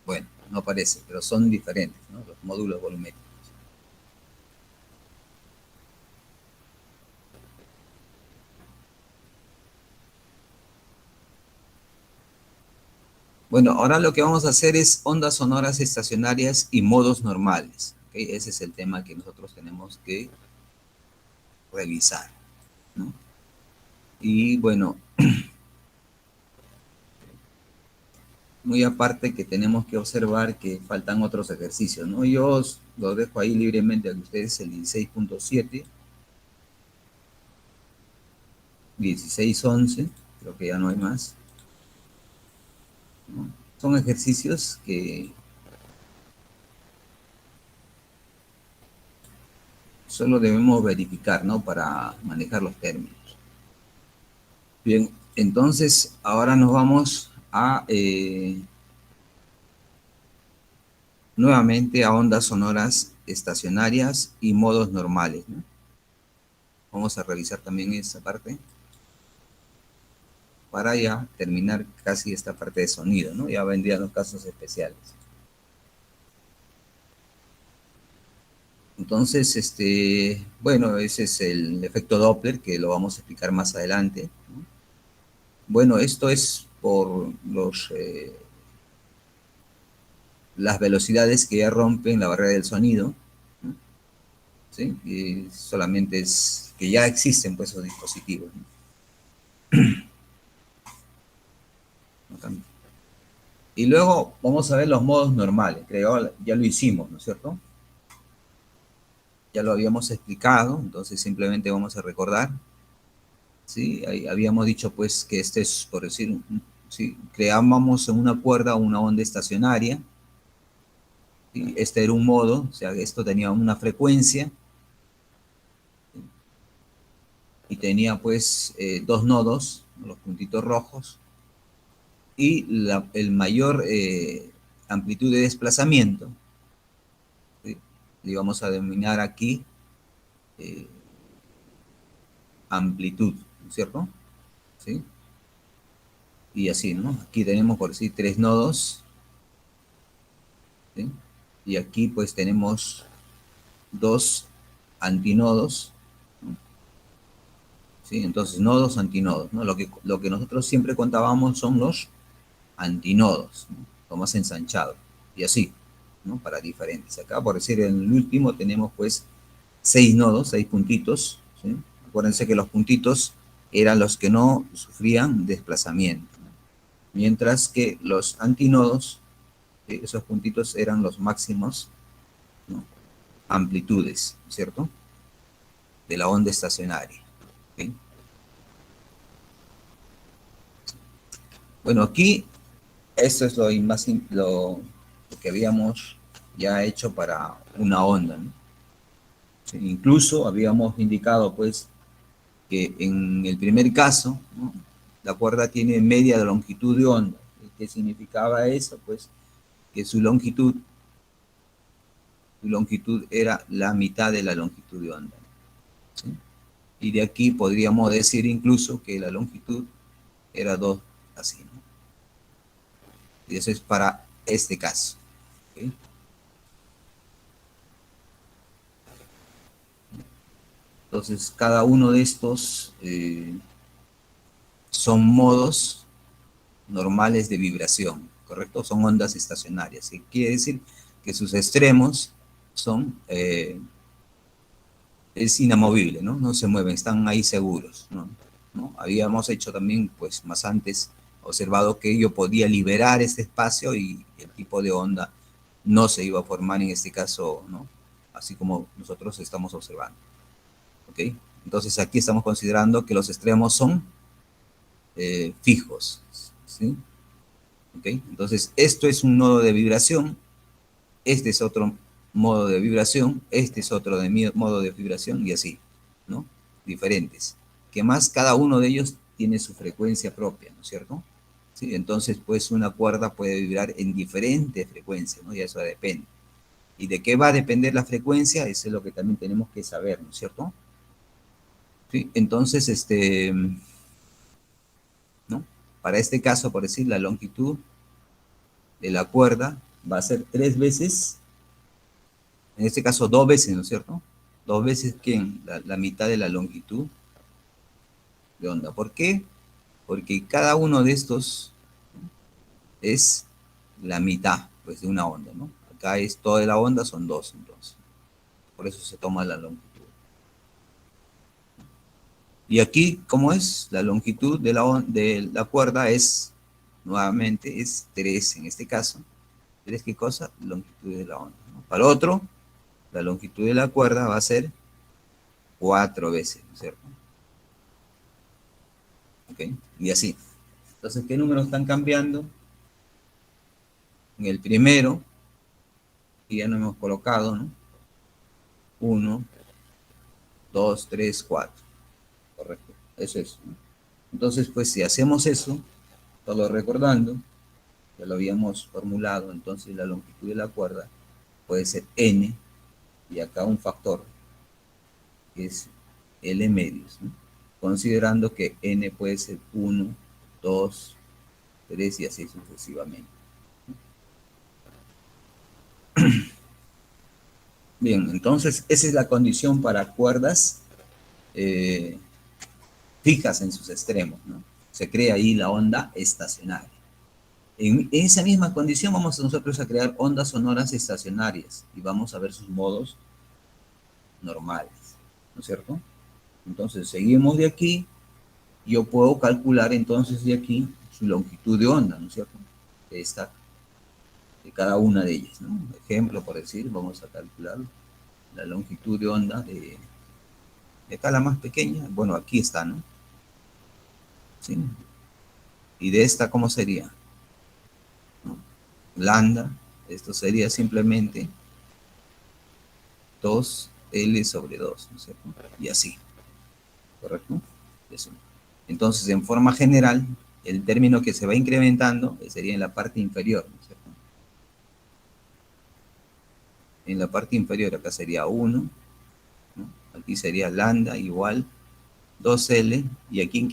Bueno, no aparece, pero son diferentes, ¿no? Los módulos volumétricos. Bueno, ahora lo que vamos a hacer es ondas sonoras estacionarias y modos normales, ¿okay? Ese es el tema que nosotros tenemos que revisar, ¿no? Y bueno, muy aparte que tenemos que observar que faltan otros ejercicios, ¿no? Yo os lo dejo ahí libremente a ustedes, el 16.7, 16.11, creo que ya no hay más, ¿no? Son ejercicios que solo debemos verificar, ¿no? Para manejar los términos. Bien, entonces ahora nos vamos a nuevamente a ondas sonoras estacionarias y modos normales, ¿no? Vamos a revisar también esa parte para ya terminar casi esta parte de sonido, ¿no? Ya vendrían los casos especiales. Entonces, bueno, ese es el efecto Doppler, que lo vamos a explicar más adelante, ¿no? Bueno, esto es por las velocidades que ya rompen la barrera del sonido, ¿no? ¿Sí? Y solamente es que ya existen pues esos dispositivos, ¿no? Y luego vamos a ver los modos normales, creo ya lo hicimos, ¿no es cierto? Ya lo habíamos explicado, entonces simplemente vamos a recordar, ¿sí? Ahí habíamos dicho pues que este es, por decir, ¿sí? Creábamos en una cuerda una onda estacionaria, ¿sí? Este era un modo, o sea, esto tenía una frecuencia y tenía pues dos nodos, los puntitos rojos, y el mayor amplitud de desplazamiento, ¿sí? Le vamos a denominar aquí eh, amplitud, ¿no es cierto? ¿Sí? Y así, ¿no? Aquí tenemos, por decir, tres nodos, ¿sí? Y aquí pues tenemos dos antinodos, ¿no? ¿Sí? Entonces, nodos, antinodos, ¿no? Lo que nosotros siempre contábamos son los antinodos, ¿no? Lo más ensanchado, y así, ¿no? Para diferentes. Acá, por decir, en el último tenemos pues seis nodos, seis puntitos, ¿sí? Acuérdense que los puntitos eran los que no sufrían desplazamiento, ¿no? Mientras que los antinodos, esos puntitos eran los máximos, ¿no? Amplitudes, ¿cierto? De la onda estacionaria, ¿sí? Bueno, aquí esto es lo que habíamos ya hecho para una onda, ¿no? Sí, incluso habíamos indicado pues que en el primer caso, ¿no? La cuerda tiene media de longitud de onda. ¿Qué significaba eso? Pues que su longitud era la mitad de la longitud de onda, ¿sí? Y de aquí podríamos decir incluso que la longitud era 2, así, ¿no? Y eso es para este caso, ¿okay? Entonces, cada uno de estos son modos normales de vibración, ¿correcto? Son ondas estacionarias. ¿Qué quiere decir? Que sus extremos son, es inamovible, ¿no? No se mueven, están ahí seguros, ¿no? ¿No? Habíamos hecho también, pues más antes, observado que yo podía liberar este espacio y el tipo de onda no se iba a formar en este caso, ¿no? Así como nosotros estamos observando, ¿ok? Entonces aquí estamos considerando que los extremos son fijos, ¿sí? ¿Ok? Entonces esto es un nodo de vibración, este es otro modo de vibración, este es otro modo de vibración y así, ¿no? Diferentes. Que más cada uno de ellos tiene su frecuencia propia, ¿no es cierto? ¿Sí? Entonces, pues una cuerda puede vibrar en diferentes frecuencias, ¿no? Y eso depende. ¿Y de qué va a depender la frecuencia? Eso es lo que también tenemos que saber, ¿no es cierto? ¿Sí? Entonces, ¿no? Para este caso, por decir, la longitud de la cuerda va a ser 3 veces, en este caso 2 veces, ¿no es cierto? 2 veces, ¿quién? La mitad de la longitud de onda. ¿Por qué? Porque cada uno de estos es la mitad, pues, de una onda, ¿no? Acá es toda la onda, son dos, entonces. Por eso se toma la longitud. Y aquí, ¿cómo es? La longitud de la cuerda es, nuevamente, es 3 en este caso. ¿3 qué cosa? Longitud de la onda, ¿no? Para otro, la longitud de la cuerda va a ser 4 veces, ¿no es cierto? ¿Ok? Y así. Entonces, ¿qué números están cambiando? En el primero, que ya no hemos colocado, ¿no? 1, 2, 3, 4. Correcto. Eso es, ¿no? Entonces, pues si hacemos eso, solo recordando, ya lo habíamos formulado, entonces la longitud de la cuerda puede ser n, y acá un factor, que es L medios, ¿no? Considerando que n puede ser 1, 2, 3 y así sucesivamente. Bien, entonces esa es la condición para cuerdas eh, fijas en sus extremos, ¿no? Se crea ahí la onda estacionaria. En esa misma condición vamos nosotros a crear ondas sonoras estacionarias y vamos a ver sus modos normales, ¿no es cierto? Entonces seguimos de aquí, yo puedo calcular entonces de aquí su longitud de onda, ¿no es cierto? De esta, de cada una de ellas, ¿no? Ejemplo, por decir, vamos a calcular la longitud de onda de acá la más pequeña, bueno, aquí está, ¿no? ¿Sí? Y de esta, ¿cómo sería? ¿No? Lambda, esto sería simplemente 2L sobre 2, ¿no es cierto? Y así, ¿correcto? Eso. Entonces, en forma general, el término que se va incrementando sería en la parte inferior, ¿no es cierto? En la parte inferior acá sería 1, ¿no? Aquí sería lambda igual 2L, y aquí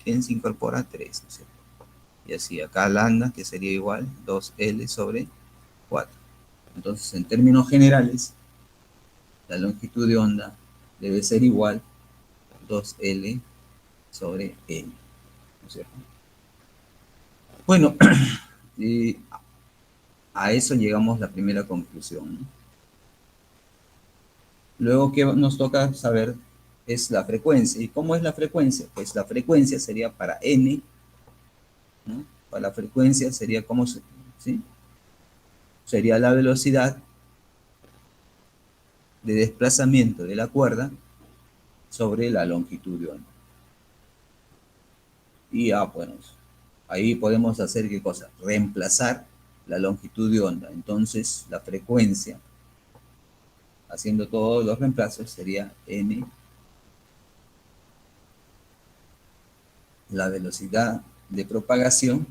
¿quién se incorpora? 3, ¿no es cierto? Y así acá lambda, que sería igual 2L sobre 4. Entonces, en términos generales, la longitud de onda debe ser igual 2L sobre L, ¿no es cierto? Bueno, a eso llegamos a la primera conclusión, ¿no? Luego, ¿qué nos toca saber? Es la frecuencia. ¿Y cómo es la frecuencia? Pues la frecuencia sería para n, ¿no? Para la frecuencia sería como, ¿sí? Sería la velocidad de desplazamiento de la cuerda sobre la longitud de onda. Y bueno, ahí podemos hacer ¿qué cosa? Reemplazar la longitud de onda. Entonces, la frecuencia, haciendo todos los reemplazos, sería n, la velocidad de propagación,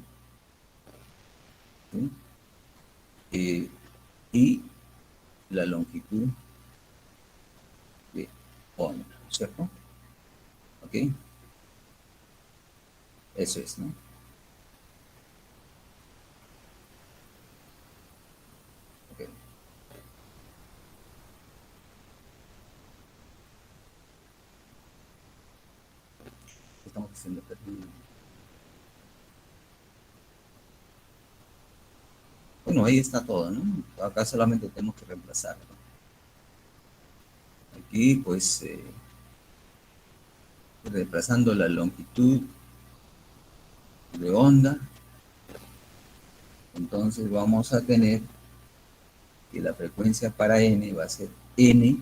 ¿sí? Y la longitud de onda, ¿cierto? ¿Ok? Eso es, ¿no? Okay. Estamos haciendo. Bueno, ahí está todo, ¿no? Acá solamente tenemos que reemplazarlo. Aquí, pues, reemplazando la longitud de onda, entonces vamos a tener que la frecuencia para n va a ser n,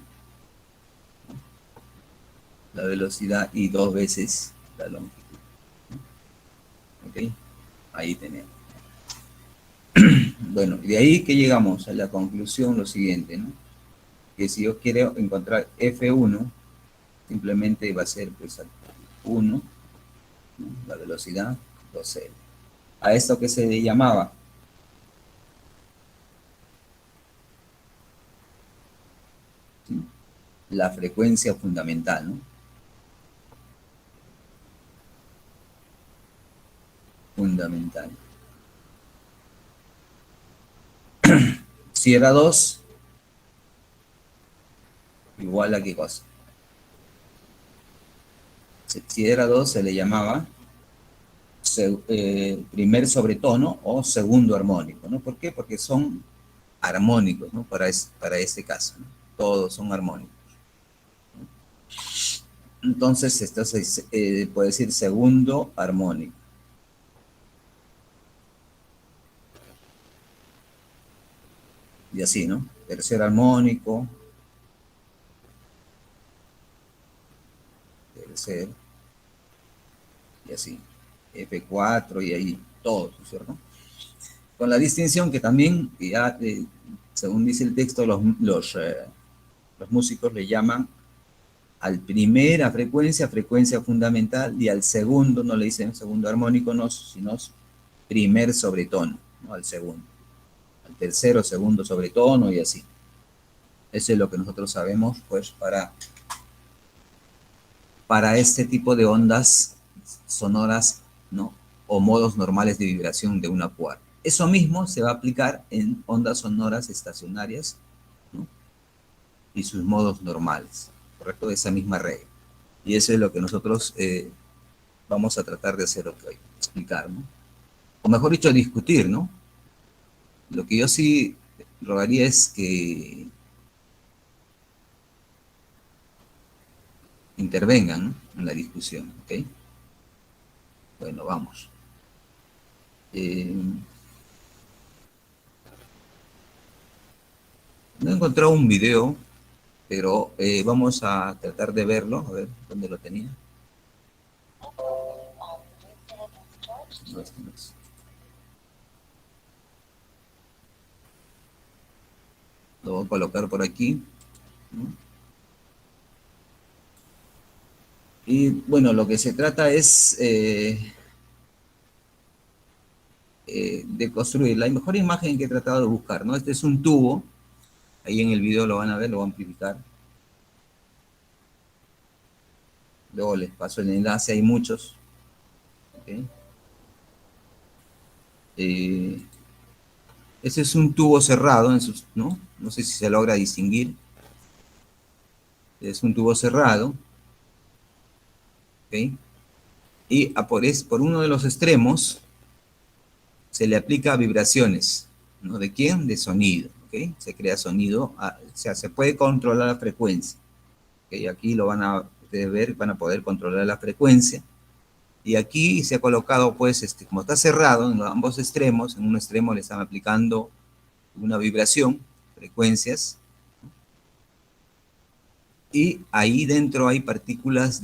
la velocidad, y 2 veces la longitud. ¿Ok? Ahí tenemos. Bueno, de ahí que llegamos a la conclusión lo siguiente, ¿no? Que si yo quiero encontrar F1, simplemente va a ser pues 1, ¿no? La velocidad 2L. A esto que se le llamaba ¿sí? La frecuencia fundamental, ¿no? Fundamental. Si era 2, igual a qué cosa. Si era 2 se le llamaba primer sobretono o segundo armónico, ¿no? ¿Por qué? Porque son armónicos, ¿no? Para este caso, ¿no? Todos son armónicos. Entonces, esto se puede decir segundo armónico. Y así, ¿no? Tercer armónico, tercer, y así. F4 y ahí, todos, ¿cierto? Con la distinción que también, ya, según dice el texto, los músicos le llaman al primera frecuencia, frecuencia fundamental, y al segundo, no le dicen segundo armónico, no, sino primer sobretono, ¿no? Al segundo. Al tercero, segundo sobretono y así. Eso es lo que nosotros sabemos, pues, para este tipo de ondas sonoras, ¿no? O modos normales de vibración de una cuerda. Eso mismo se va a aplicar en ondas sonoras estacionarias, ¿no? Y sus modos normales, ¿correcto? Esa misma regla. Y eso es lo que nosotros vamos a tratar de hacer lo que voy a explicar, ¿no? O mejor dicho, discutir, ¿no? Lo que yo sí rogaría es que intervengan, ¿no?, en la discusión, ¿ok? Bueno, vamos. Eh, no he encontrado un video, pero vamos a tratar de verlo, a ver dónde lo tenía. No, este no es. Lo voy a colocar por aquí, ¿no? Y bueno, lo que se trata es de construir la mejor imagen que he tratado de buscar, ¿no? Este es un tubo, ahí en el video lo van a ver, lo voy a amplificar. Luego les paso el enlace, hay muchos. ¿Okay? Ese es un tubo cerrado, ¿no? No sé si se logra distinguir. Es un tubo cerrado. ¿Okay? Y por uno de los extremos se le aplica vibraciones, ¿no? ¿De quién? De sonido. ¿Okay? Se crea sonido, o sea, se puede controlar la frecuencia. ¿Okay? Aquí lo van a ustedes ver, van a poder controlar la frecuencia. Y aquí se ha colocado, pues, como está cerrado en ambos extremos, en un extremo le están aplicando una vibración, frecuencias, y ahí dentro hay partículas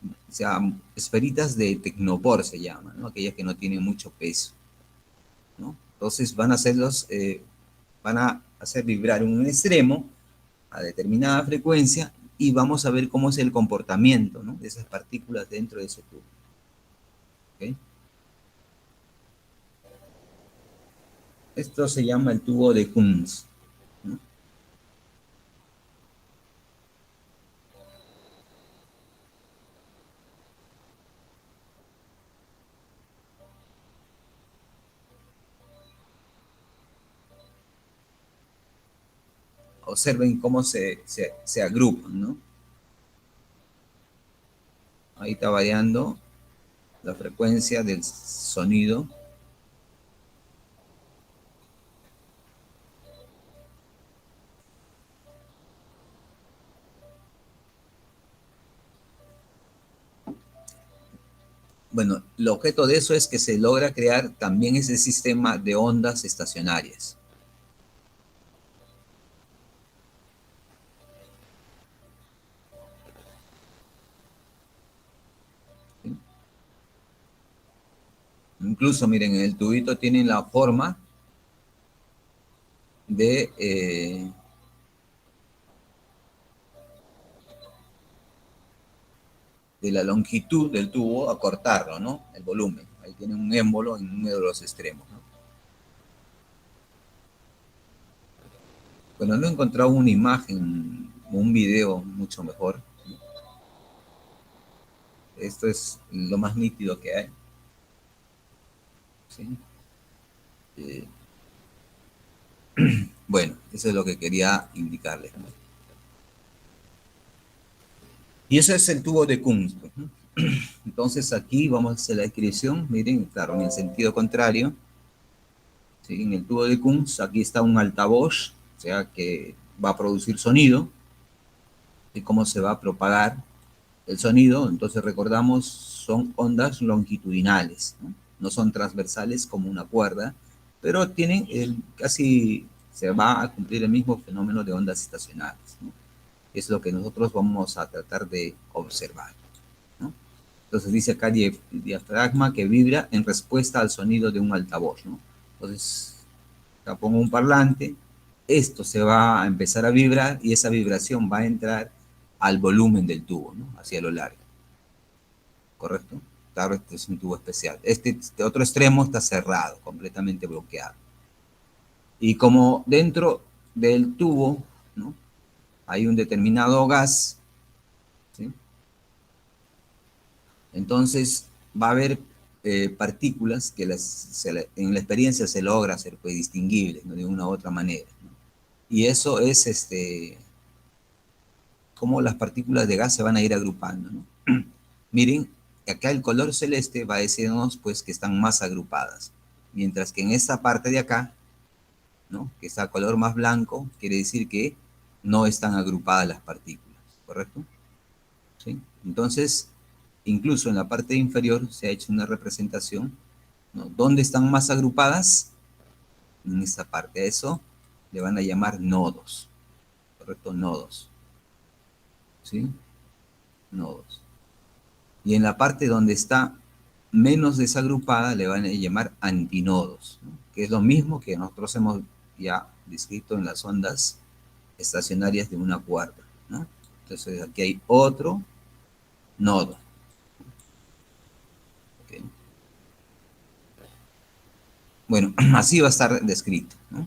o sea, esferitas de tecnopor se llaman, ¿no? Aquellas que no tienen mucho peso, ¿no? Entonces van a hacer vibrar en un extremo a determinada frecuencia y vamos a ver cómo es el comportamiento, ¿no?, de esas partículas dentro de ese tubo. ¿Okay? Esto se llama el tubo de Kunz, ¿no? Observen cómo se agrupan, ¿no? Ahí está variando la frecuencia del sonido. Bueno, el objeto de eso es que se logra crear también ese sistema de ondas estacionarias. ¿Sí? Incluso, miren, en el tubito tienen la forma de la longitud del tubo, acortarlo, ¿no? El volumen. Ahí tienen un émbolo en uno de los extremos, ¿no? Bueno, no he encontrado una imagen o un video mucho mejor. Esto es lo más nítido que hay. ¿Sí? Eh, bueno, eso es lo que quería indicarles, ¿no? Y ese es el tubo de Kunz, ¿no? Entonces aquí vamos a hacer la descripción, miren, claro, en el sentido contrario, ¿sí? En el tubo de Kunz, aquí está un altavoz, o sea, que va a producir sonido, y cómo se va a propagar el sonido. Entonces recordamos, son ondas longitudinales, ¿no? No son transversales como una cuerda, pero tienen casi, se va a cumplir el mismo fenómeno de ondas estacionarias, ¿no? Es lo que nosotros vamos a tratar de observar, ¿no? Entonces dice acá diafragma que vibra en respuesta al sonido de un altavoz, ¿no? Entonces, acá pongo un parlante, esto se va a empezar a vibrar y esa vibración va a entrar al volumen del tubo, ¿no?, hacia lo largo, ¿correcto? Claro, este es un tubo especial. Este otro extremo está cerrado, completamente bloqueado. Y como dentro del tubo, ¿no?, hay un determinado gas, ¿sí?, entonces va a haber partículas que en la experiencia se logra hacer, pues, distinguibles, ¿no?, de una u otra manera, ¿no? Y eso es cómo las partículas de gas se van a ir agrupando, ¿no? Miren, acá el color celeste va a decirnos pues que están más agrupadas, mientras que en esta parte de acá, ¿no?, que está color más blanco, quiere decir que no están agrupadas las partículas, ¿correcto? ¿Sí? Entonces, incluso en la parte inferior se ha hecho una representación, ¿no? ¿Dónde están más agrupadas? En esta parte. A eso le van a llamar nodos, ¿correcto? Nodos, ¿sí? Nodos. Y en la parte donde está menos desagrupada le van a llamar antinodos, ¿no?, que es lo mismo que nosotros hemos ya descrito en las ondas estacionarias de una cuerda, ¿no? Entonces aquí hay otro nodo. ¿Okay? Bueno, así va a estar descrito, ¿no?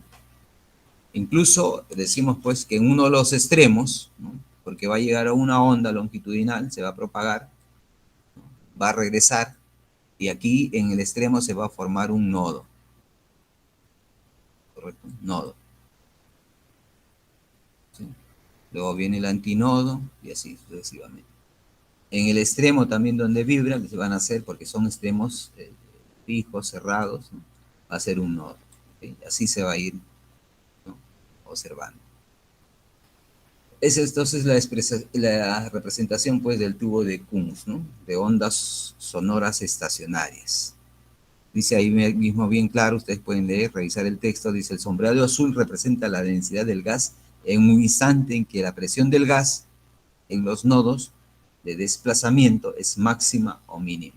Incluso decimos pues que en uno de los extremos, ¿no?, porque va a llegar a una onda longitudinal, se va a propagar, ¿no?, va a regresar, y aquí en el extremo se va a formar un nodo, ¿correcto? Nodo. ¿Sí? Luego viene el antinodo y así sucesivamente. En el extremo también donde vibra, que se van a hacer porque son extremos fijos, cerrados, ¿no?, va a ser un nodo. ¿Okay? Así se va a ir, ¿no?, observando. Es entonces la representación pues del tubo de Kunz, ¿no?, de ondas sonoras estacionarias. Dice ahí mismo bien claro, ustedes pueden leer, revisar el texto, dice: el sombreado azul representa la densidad del gas en un instante en que la presión del gas en los nodos de desplazamiento es máxima o mínima.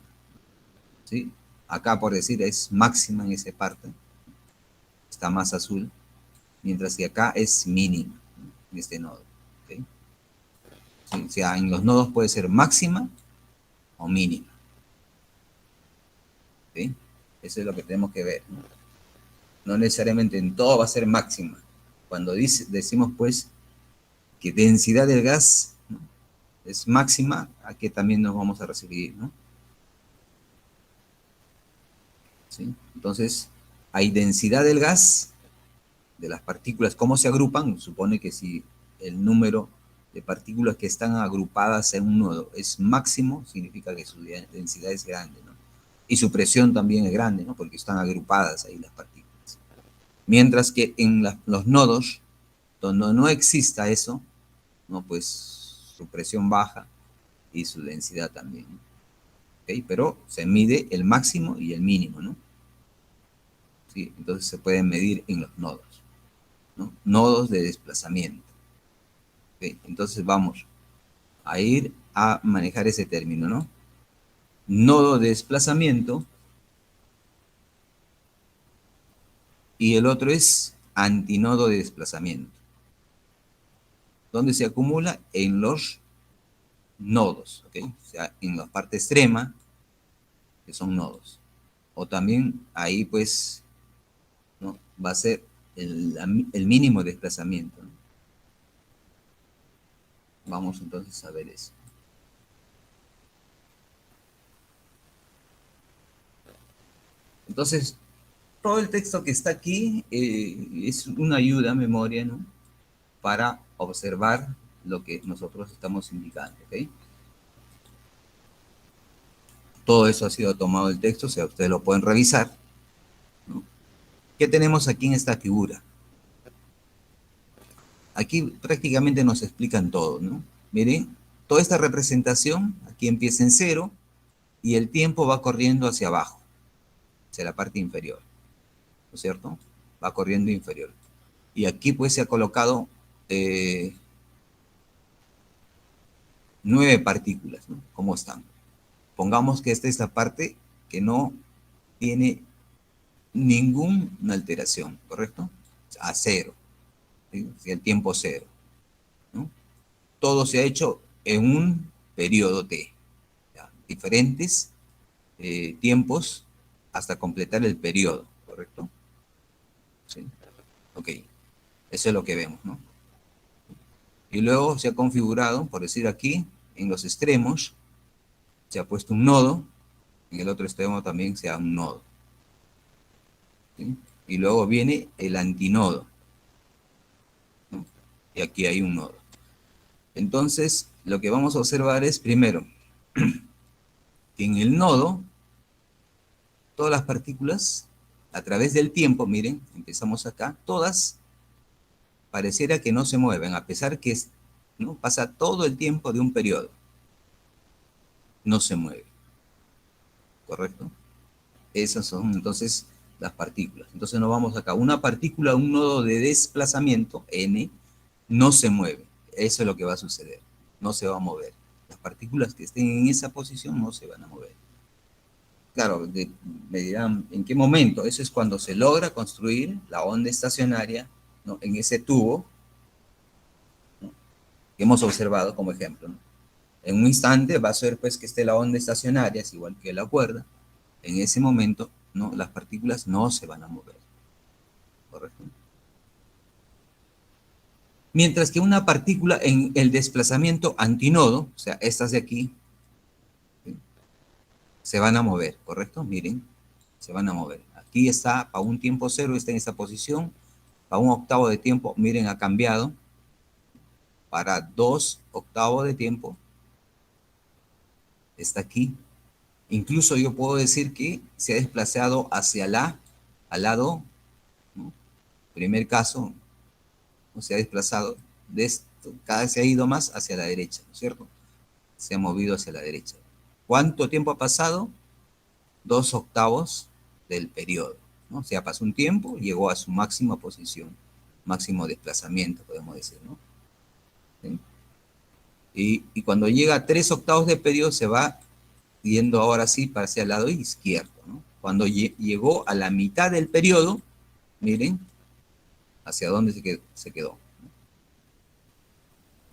¿Sí? Acá, por decir, es máxima en esa parte, está más azul, mientras que acá es mínima, ¿no?, en este nodo. ¿Okay? ¿Sí? O sea, en los nodos puede ser máxima o mínima. ¿Sí? Eso es lo que tenemos que ver, ¿no? No necesariamente en todo va a ser máxima. Cuando decimos, pues, que densidad del gas, ¿no?, es máxima, ¿a qué también nos vamos a referir, ¿no? ¿Sí? Entonces, hay densidad del gas, de las partículas, ¿cómo se agrupan? Supone que si el número de partículas que están agrupadas en un nodo es máximo, significa que su densidad es grande, ¿no? Y su presión también es grande, ¿no?, porque están agrupadas ahí las partículas. Mientras que en los nodos, donde no exista eso, ¿no?, pues su presión baja y su densidad también, ¿no? ¿Okay? Pero se mide el máximo y el mínimo, ¿no? ¿Sí? Entonces se pueden medir en los nodos, ¿no? Nodos de desplazamiento. ¿Okay? Entonces vamos a ir a manejar ese término, ¿no? Nodo de desplazamiento, y el otro es antinodo de desplazamiento. ¿Dónde se acumula? En los nodos, ¿ok? O sea, en la parte extrema, que son nodos. O también ahí, pues, ¿no?, va a ser el mínimo desplazamiento, ¿no? Vamos entonces a ver eso. Entonces, todo el texto que está aquí es una ayuda a memoria, ¿no?, para observar lo que nosotros estamos indicando, ¿ok? Todo eso ha sido tomado del texto, o sea, ustedes lo pueden revisar, ¿no? ¿Qué tenemos aquí en esta figura? Aquí prácticamente nos explican todo, ¿no? Miren, toda esta representación aquí empieza en cero y el tiempo va corriendo hacia abajo, hacia la parte inferior, ¿no es cierto? Va corriendo inferior. Y aquí pues se ha colocado 9 partículas, ¿no? ¿Cómo están? Pongamos que esta es la parte que no tiene ninguna alteración, ¿correcto? A cero, ¿sí? El tiempo cero, ¿no? Todo se ha hecho en un periodo T, ¿ya? Diferentes tiempos hasta completar el periodo, ¿correcto? ¿Sí? Ok, eso es lo que vemos, ¿no? Y luego se ha configurado, por decir aquí, en los extremos, se ha puesto un nodo, en el otro extremo también se ha un nodo, ¿sí? Y luego viene el antinodo, ¿no? Y aquí hay un nodo. Entonces, lo que vamos a observar es, primero, que en el nodo, todas las partículas, a través del tiempo, miren, empezamos acá, todas pareciera que no se mueven, a pesar que ¿no? Pasa todo el tiempo de un periodo. No se mueve, ¿correcto? Esas son entonces las partículas. Entonces nos vamos acá. Una partícula, un nodo de desplazamiento, n, no se mueve. Eso es lo que va a suceder. No se va a mover. Las partículas que estén en esa posición no se van a mover. Claro, me dirán, ¿en qué momento? Eso es cuando se logra construir la onda estacionaria, ¿no? En ese tubo, ¿no? Que hemos observado como ejemplo, ¿no? En un instante va a ser pues que esté la onda estacionaria, es igual que la cuerda. En ese momento, ¿no? Las partículas no se van a mover. ¿Correcto? Mientras que una partícula en el desplazamiento antinodo, o sea, estas de aquí, ¿sí? Se van a mover, ¿correcto? Miren, se van a mover. Aquí está, para un tiempo cero está en esta posición, para un octavo de tiempo, miren, ha cambiado, para 2/8 de tiempo, está aquí. Incluso yo puedo decir que se ha desplazado hacia al lado, ¿no? Primer caso, ¿no? Se ha desplazado de esto, cada vez se ha ido más hacia la derecha, ¿no es cierto? Se ha movido hacia la derecha. ¿Cuánto tiempo ha pasado? 2/8 del periodo, ¿no? O sea, pasó un tiempo, llegó a su máxima posición, máximo desplazamiento, podemos decir, ¿no? ¿Sí? Y cuando llega a 3/8 del periodo se va yendo ahora sí para hacia el lado izquierdo, ¿no? Cuando llegó a la mitad del periodo, miren, hacia dónde se quedó,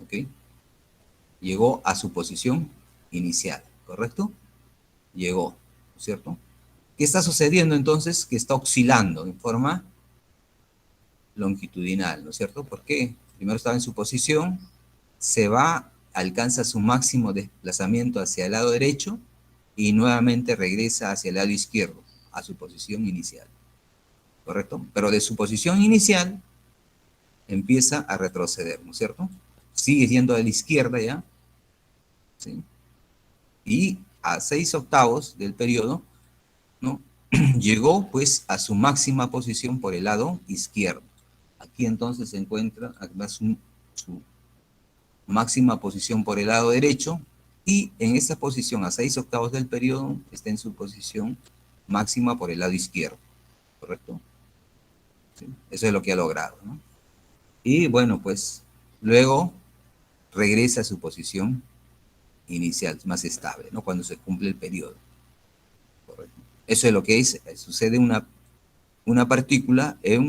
¿ok? Llegó a su posición inicial, ¿correcto? Llegó, ¿no es cierto? ¿Qué está sucediendo entonces? Que está oscilando en forma longitudinal, ¿no es cierto? ¿Por qué? Primero estaba en su posición, se va, alcanza su máximo desplazamiento hacia el lado derecho y nuevamente regresa hacia el lado izquierdo, a su posición inicial, ¿correcto? Pero de su posición inicial empieza a retroceder, ¿no es cierto? Sigue yendo a la izquierda ya, ¿sí? Y a 6/8 del periodo, ¿no? Llegó pues a su máxima posición por el lado izquierdo. Aquí entonces se encuentra su máxima posición por el lado derecho y en esa posición a 6/8 del periodo está en su posición máxima por el lado izquierdo, ¿correcto? ¿Sí? Eso es lo que ha logrado, ¿no? Y bueno, pues luego regresa a su posición inicial, más estable, ¿no? Cuando se cumple el periodo, ¿correcto? Eso es lo que sucede una partícula en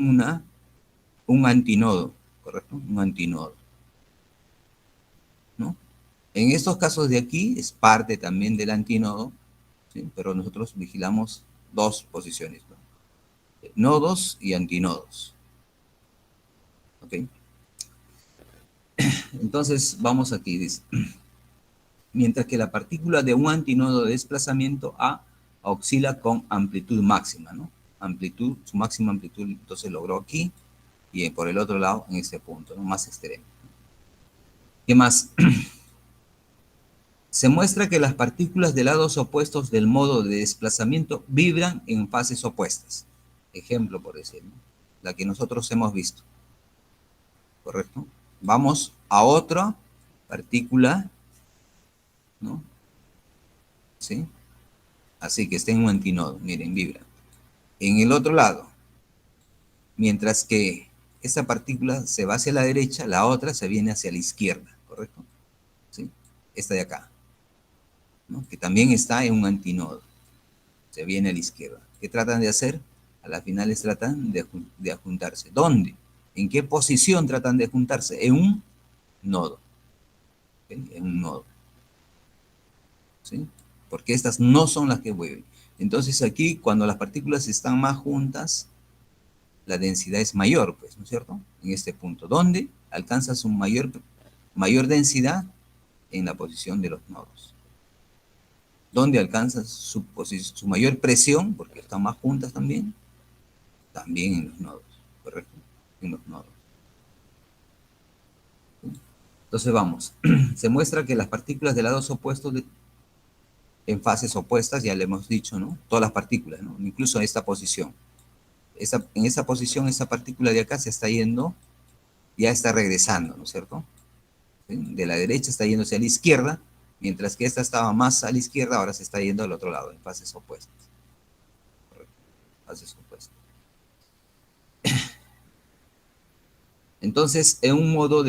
un antinodo, ¿correcto? Un antinodo, ¿no? En estos casos de aquí es parte también del antinodo, ¿sí? Pero nosotros vigilamos dos posiciones, ¿no? Nodos y antinodos, ¿ok? Entonces vamos aquí, dice, mientras que la partícula de un antinodo de desplazamiento A oscila con amplitud máxima, ¿no? Amplitud, su máxima amplitud, entonces logró aquí y por el otro lado en este punto, ¿no? Más extremo. ¿Qué más? Se muestra que las partículas de lados opuestos del modo de desplazamiento vibran en fases opuestas. Ejemplo, por decirlo, la que nosotros hemos visto, ¿correcto? Vamos a otra partícula, ¿no? ¿Sí? Así que está en un antinodo, miren, vibra. En el otro lado, mientras que esa partícula se va hacia la derecha, la otra se viene hacia la izquierda, ¿correcto? ¿Sí? Esta de acá, ¿no? Que también está en un antinodo, se viene a la izquierda. ¿Qué tratan de hacer? A las finales tratan de juntarse. ¿Dónde? ¿En qué posición tratan de juntarse? En un nodo. ¿Okay? En un nodo. ¿Sí? Porque estas no son las que mueven. Entonces aquí, cuando las partículas están más juntas, la densidad es mayor, pues, ¿no es cierto? En este punto, ¿dónde alcanza su mayor densidad? En la posición de los nodos. ¿Dónde alcanza su mayor presión? Porque están más juntas también. También en los nodos, ¿correcto? En los nodos. ¿Sí? Entonces vamos. Se muestra que las partículas de lados opuestos en fases opuestas, ya le hemos dicho, ¿no? Todas las partículas, ¿no? Incluso esta posición. En esa posición, esa partícula de acá se está yendo, ya está regresando, ¿no es cierto? ¿Sí? De la derecha está yéndose a la izquierda, mientras que esta estaba más a la izquierda, ahora se está yendo al otro lado, en fases opuestas. Correcto. Fases opuestas. Entonces, en un nodo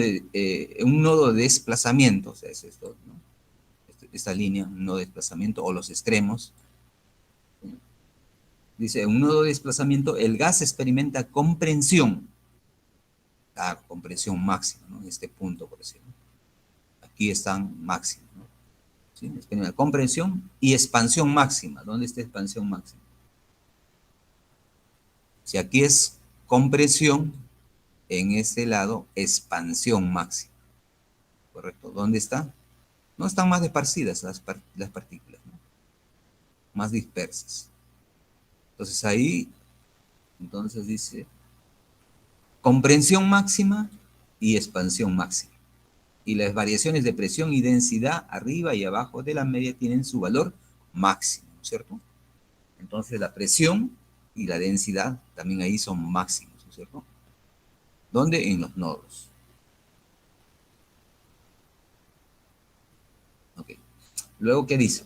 de desplazamiento, o sea, es esto, ¿no? Esta línea, un nodo de desplazamiento, o los extremos, dice, en un nodo de desplazamiento, el gas experimenta compresión, compresión máxima, ¿no? En este punto, por decirlo. Aquí están máximas, ¿no? ¿Sí? Experimenta compresión y expansión máxima. ¿Dónde está expansión máxima? Si aquí es compresión, en este lado, expansión máxima. ¿Correcto? ¿Dónde está? No están más esparcidas las partículas, ¿no? Más dispersas. Entonces ahí, entonces dice, comprensión máxima y expansión máxima. Y las variaciones de presión y densidad arriba y abajo de la media tienen su valor máximo, ¿cierto? Entonces la presión y la densidad también ahí son máximos, ¿cierto? ¿Dónde? En los nodos. Ok. Luego, ¿qué dice?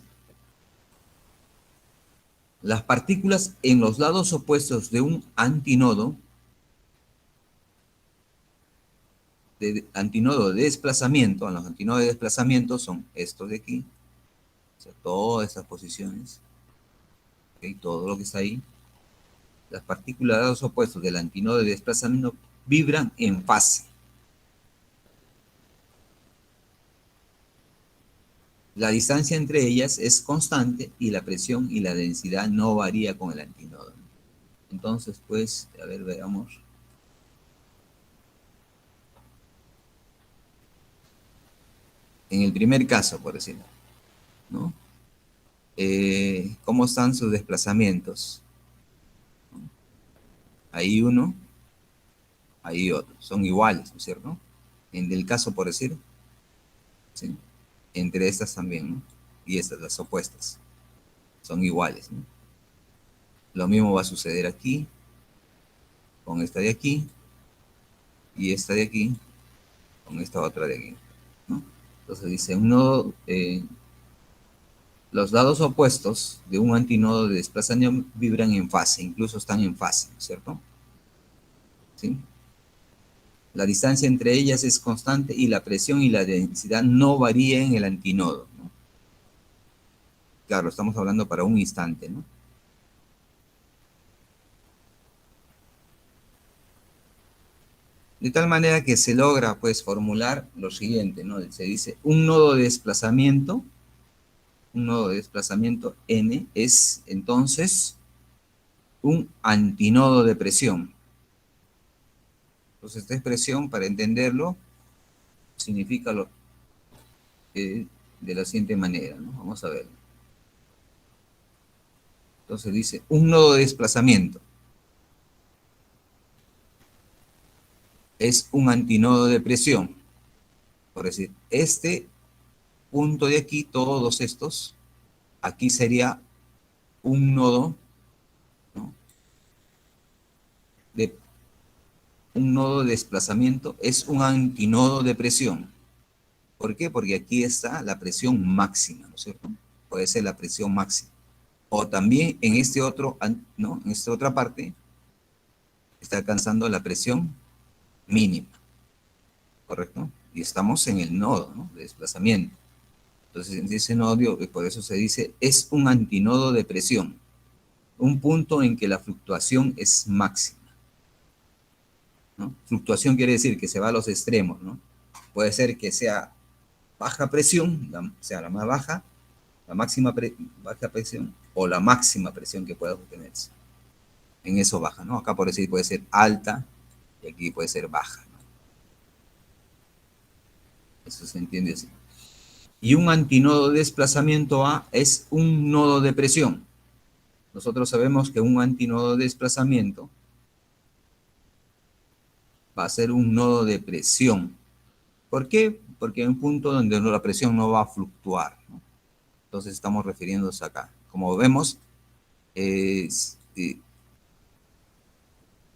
Las partículas en los lados opuestos de un antinodo de desplazamiento, los antinodos de desplazamiento son estos de aquí, o sea, todas estas posiciones, ¿okay? Todo lo que está ahí. Las partículas de lados opuestos del antinodo de desplazamiento vibran en fase. La distancia entre ellas es constante y la presión y la densidad no varía con el antinodo. Entonces, pues, a ver, veamos. En el primer caso, por decirlo, ¿no? ¿Cómo están sus desplazamientos? Ahí uno, ahí otro. Son iguales, ¿no es cierto? En el caso, por decir, ¿sí? Entre estas también, ¿no? Y estas, las opuestas, son iguales, ¿no? Lo mismo va a suceder aquí, con esta de aquí, y esta de aquí, con esta otra de aquí, ¿no? Entonces dice, los lados opuestos de un antinodo de desplazamiento vibran en fase, incluso están en fase, ¿cierto? ¿Sí? La distancia entre ellas es constante y la presión y la densidad no varía en el antinodo, ¿no? Claro, estamos hablando para un instante, ¿no? De tal manera que se logra, pues, formular lo siguiente, ¿no? Se dice, un nodo de desplazamiento N es, entonces, un antinodo de presión. Entonces, esta expresión, para entenderlo, significa de la siguiente manera, ¿no? Vamos a ver. Entonces dice, un nodo de desplazamiento es un antinodo de presión. Por decir, este punto de aquí, todos estos, aquí sería un nodo, ¿no? Un nodo de desplazamiento es un antinodo de presión. ¿Por qué? Porque aquí está la presión máxima, ¿no es cierto? Puede ser la presión máxima. O también en este otro, ¿no? En esta otra parte está alcanzando la presión mínima, ¿correcto? Y estamos en el nodo, ¿no? De desplazamiento. Entonces, en ese nodo, por eso se dice, es un antinodo de presión, un punto en que la fluctuación es máxima, ¿no? Fluctuación quiere decir que se va a los extremos, ¿no? Puede ser que sea baja presión, sea la más baja, la máxima baja presión, o la máxima presión que pueda obtenerse. En eso baja, ¿no? Acá por decir puede ser alta y aquí puede ser baja, ¿no? Eso se entiende así. Y un antinodo de desplazamiento A es un nodo de presión. Nosotros sabemos que un antinodo de desplazamiento va a ser un nodo de presión. ¿Por qué? Porque hay un punto donde la presión no va a fluctuar, ¿no? Entonces estamos refiriéndonos acá. Como vemos,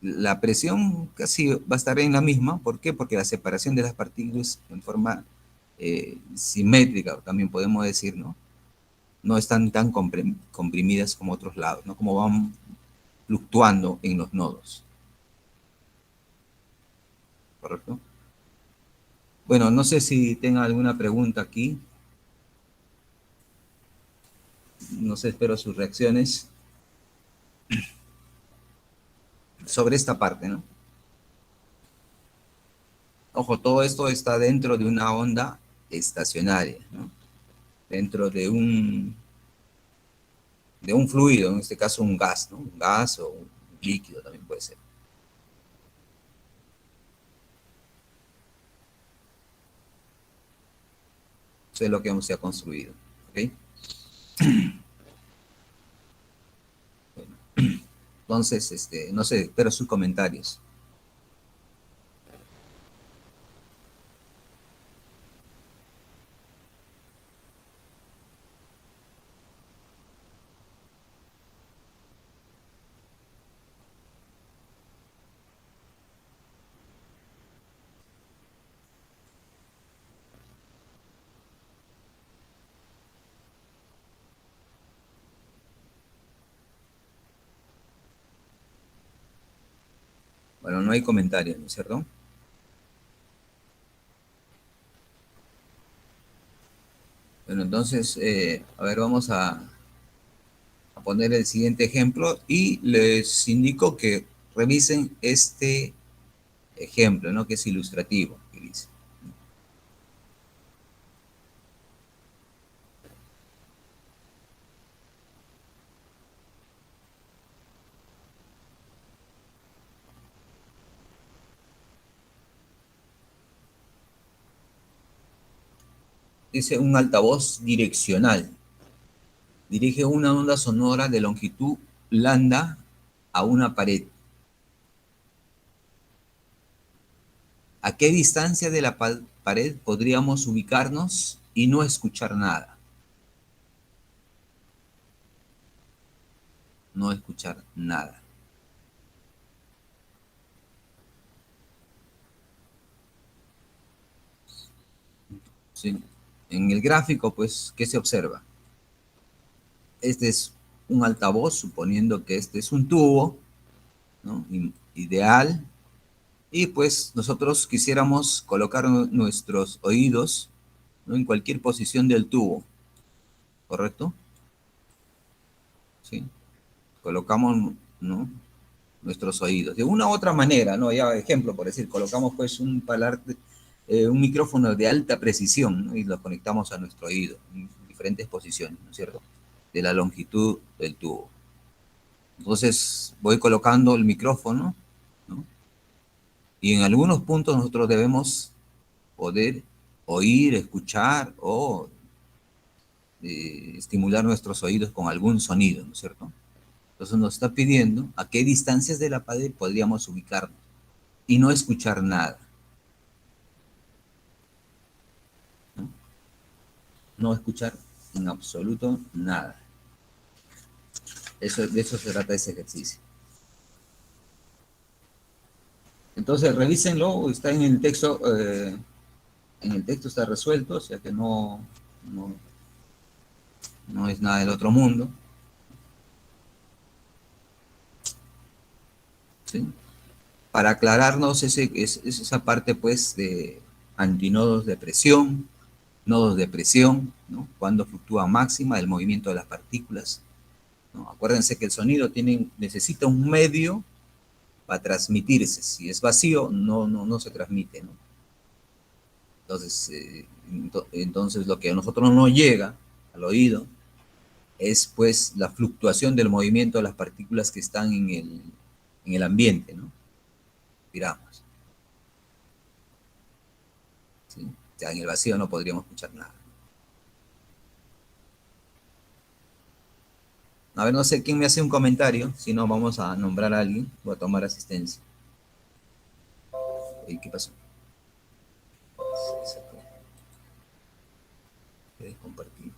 la presión casi va a estar en la misma. ¿Por qué? Porque la separación de las partículas en forma simétrica, también podemos decir, ¿no? No están tan comprimidas como otros lados, ¿no? Como van fluctuando en los nodos. ¿Correcto? Bueno, no sé si tenga alguna pregunta aquí. No sé, espero sus reacciones sobre esta parte, ¿no? Ojo, todo esto está dentro de una onda estacionaria, ¿no? Dentro de un fluido, en este caso un gas, ¿no? Un gas o un líquido también puede ser. Eso es lo que se ha construido. ¿Ok? Bueno, entonces, no sé, espero sus comentarios. Bueno, no hay comentarios, ¿no es cierto? Bueno, entonces, a ver, vamos a poner el siguiente ejemplo y les indico que revisen este ejemplo, ¿no? Que es ilustrativo, que dice. Dice un altavoz direccional. Dirige una onda sonora de longitud lambda a una pared. ¿A qué distancia de la pared podríamos ubicarnos y no escuchar nada? No escuchar nada. ¿Sí? En el gráfico, pues, ¿qué se observa? Este es un altavoz, suponiendo que este es un tubo, ¿no? Ideal. Y pues nosotros quisiéramos colocar nuestros oídos, ¿no? En cualquier posición del tubo, ¿correcto? ¿Sí? Colocamos, ¿no? Nuestros oídos. De una u otra manera, ¿no? Ya ejemplo, por decir, colocamos pues un micrófono de alta precisión, ¿no? Y lo conectamos a nuestro oído en diferentes posiciones, ¿no es cierto? De la longitud del tubo. Entonces voy colocando el micrófono, ¿no? Y en algunos puntos nosotros debemos poder oír, escuchar o estimular nuestros oídos con algún sonido, ¿no es cierto? Entonces nos está pidiendo a qué distancias de la pared podríamos ubicarnos y no escuchar nada, ¿no? No escuchar en absoluto nada. De eso se trata ese ejercicio. Entonces revísenlo, está en el texto está resuelto, o sea que no, no es nada del otro mundo, ¿sí? Para aclararnos esa parte pues de antinodos de presión, nodos de presión, ¿no? Cuando fluctúa máxima el movimiento de las partículas, ¿no? Acuérdense que el sonido necesita un medio para transmitirse. Si es vacío, no se transmite, ¿no? Entonces, entonces, lo que a nosotros no nos llega al oído es pues la fluctuación del movimiento de las partículas que están en el ambiente, ¿no? Respiramos, ¿sí? O sea, en el vacío no podríamos escuchar nada. A ver, no sé quién me hace un comentario, si no vamos a nombrar a alguien, voy a tomar asistencia. ¿Y qué pasó? Puedes compartir.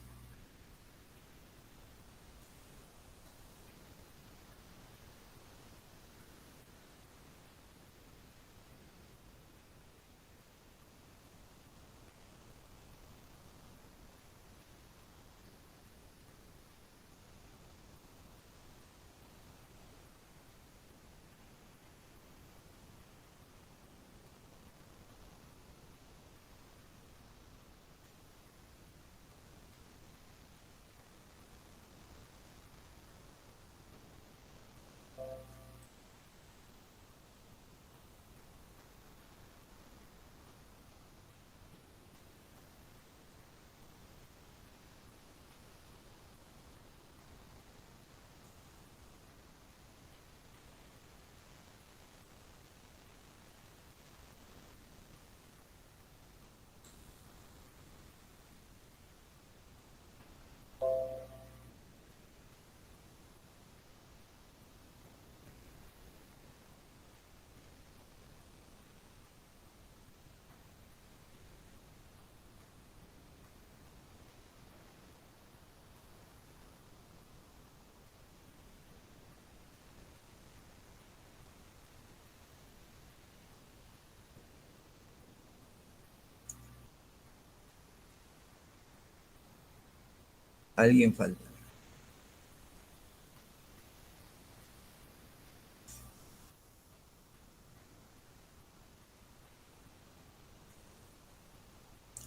Alguien falta.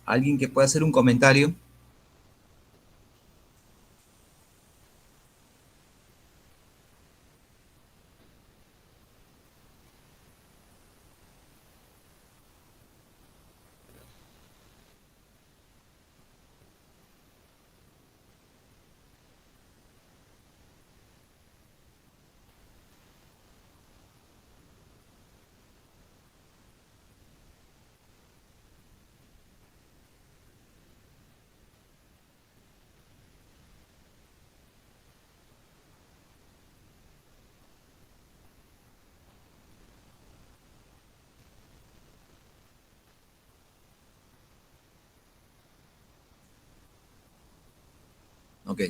¿Alguien que pueda hacer un comentario? Ok.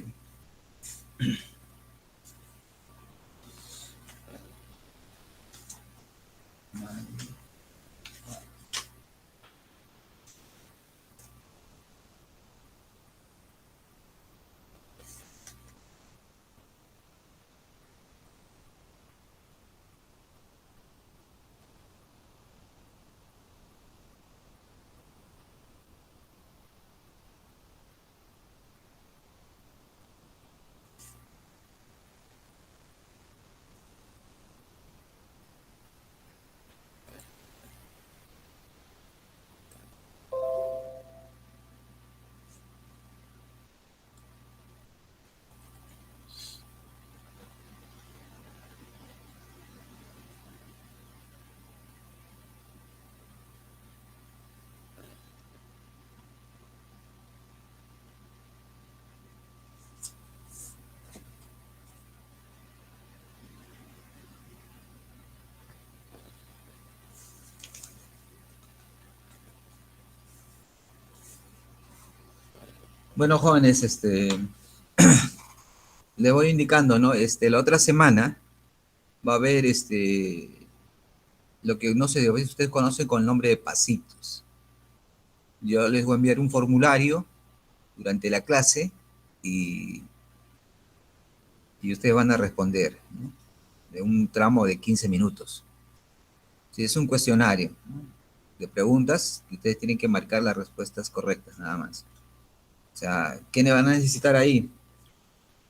Bueno, jóvenes, le voy indicando, ¿no? La otra semana va a haber lo que no sé, a veces ustedes conocen con el nombre de pasitos. Yo les voy a enviar un formulario durante la clase y, y ustedes van a responder, ¿no? De un tramo de 15 minutos. Sí, es un cuestionario, ¿no? De preguntas y ustedes tienen que marcar las respuestas correctas, nada más. O sea, ¿qué van a necesitar ahí?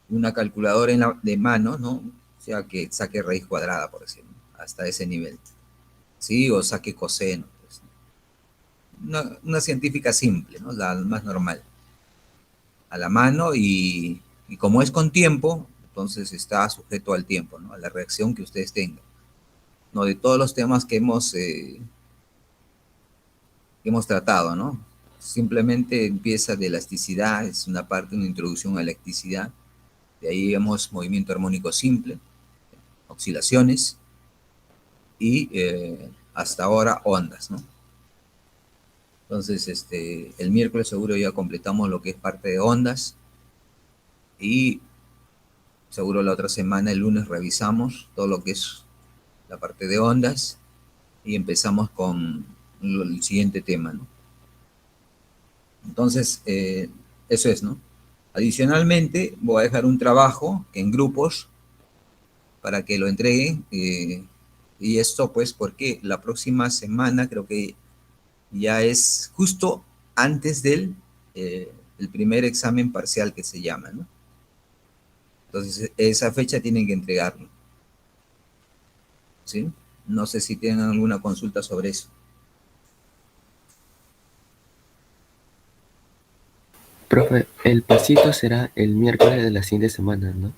Una calculadora de mano, ¿no? O sea, que saque raíz cuadrada, por decirlo, hasta ese nivel. Sí, o saque coseno. Pues. Una científica simple, ¿no? La más normal. A la mano y como es con tiempo, entonces está sujeto al tiempo, ¿no? A la reacción que ustedes tengan. No de todos los temas que hemos tratado, ¿no? Simplemente empieza de elasticidad, es una parte, una introducción a la elasticidad. De ahí vemos movimiento armónico simple, oscilaciones y hasta ahora ondas, ¿no? Entonces, el miércoles seguro ya completamos lo que es parte de ondas y seguro la otra semana, el lunes, revisamos todo lo que es la parte de ondas y empezamos con el siguiente tema, ¿no? Entonces, eso es, ¿no? Adicionalmente, voy a dejar un trabajo en grupos para que lo entreguen. Y esto, pues, porque la próxima semana creo que ya es justo antes del el primer examen parcial que se llama, ¿no? Entonces, esa fecha tienen que entregarlo, ¿sí? No sé si tienen alguna consulta sobre eso. Profe, el pasito será el miércoles de la siguiente semana, ¿no?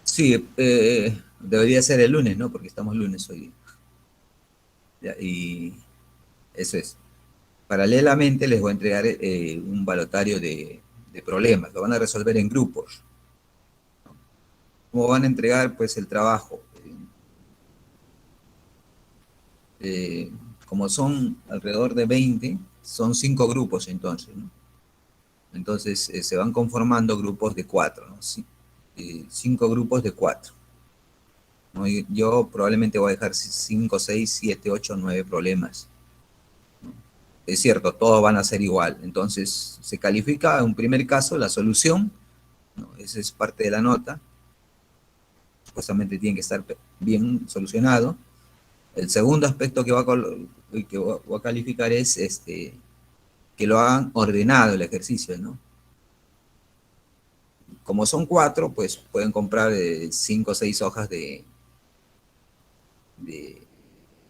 Sí, debería ser el lunes, ¿no? Porque estamos lunes hoy. Ya, y eso es. Paralelamente les voy a entregar un balotario de problemas. Lo van a resolver en grupos. ¿Cómo van a entregar? Pues el trabajo. Como son alrededor de 20, son 5 grupos entonces, ¿no? Entonces se van conformando grupos de 4, ¿no? 5 grupos de 4. ¿No? Yo probablemente voy a dejar 5, 6, 7, 8, 9 problemas, ¿no? es cierto, todos van a ser igual. Entonces, se califica en un primer caso la solución, ¿no? Esa es parte de la nota. Supuestamente tiene que estar bien solucionado. El segundo aspecto que va a calificar es que lo hagan ordenado el ejercicio, ¿no? Como son 4, pues pueden comprar 5 o 6 hojas de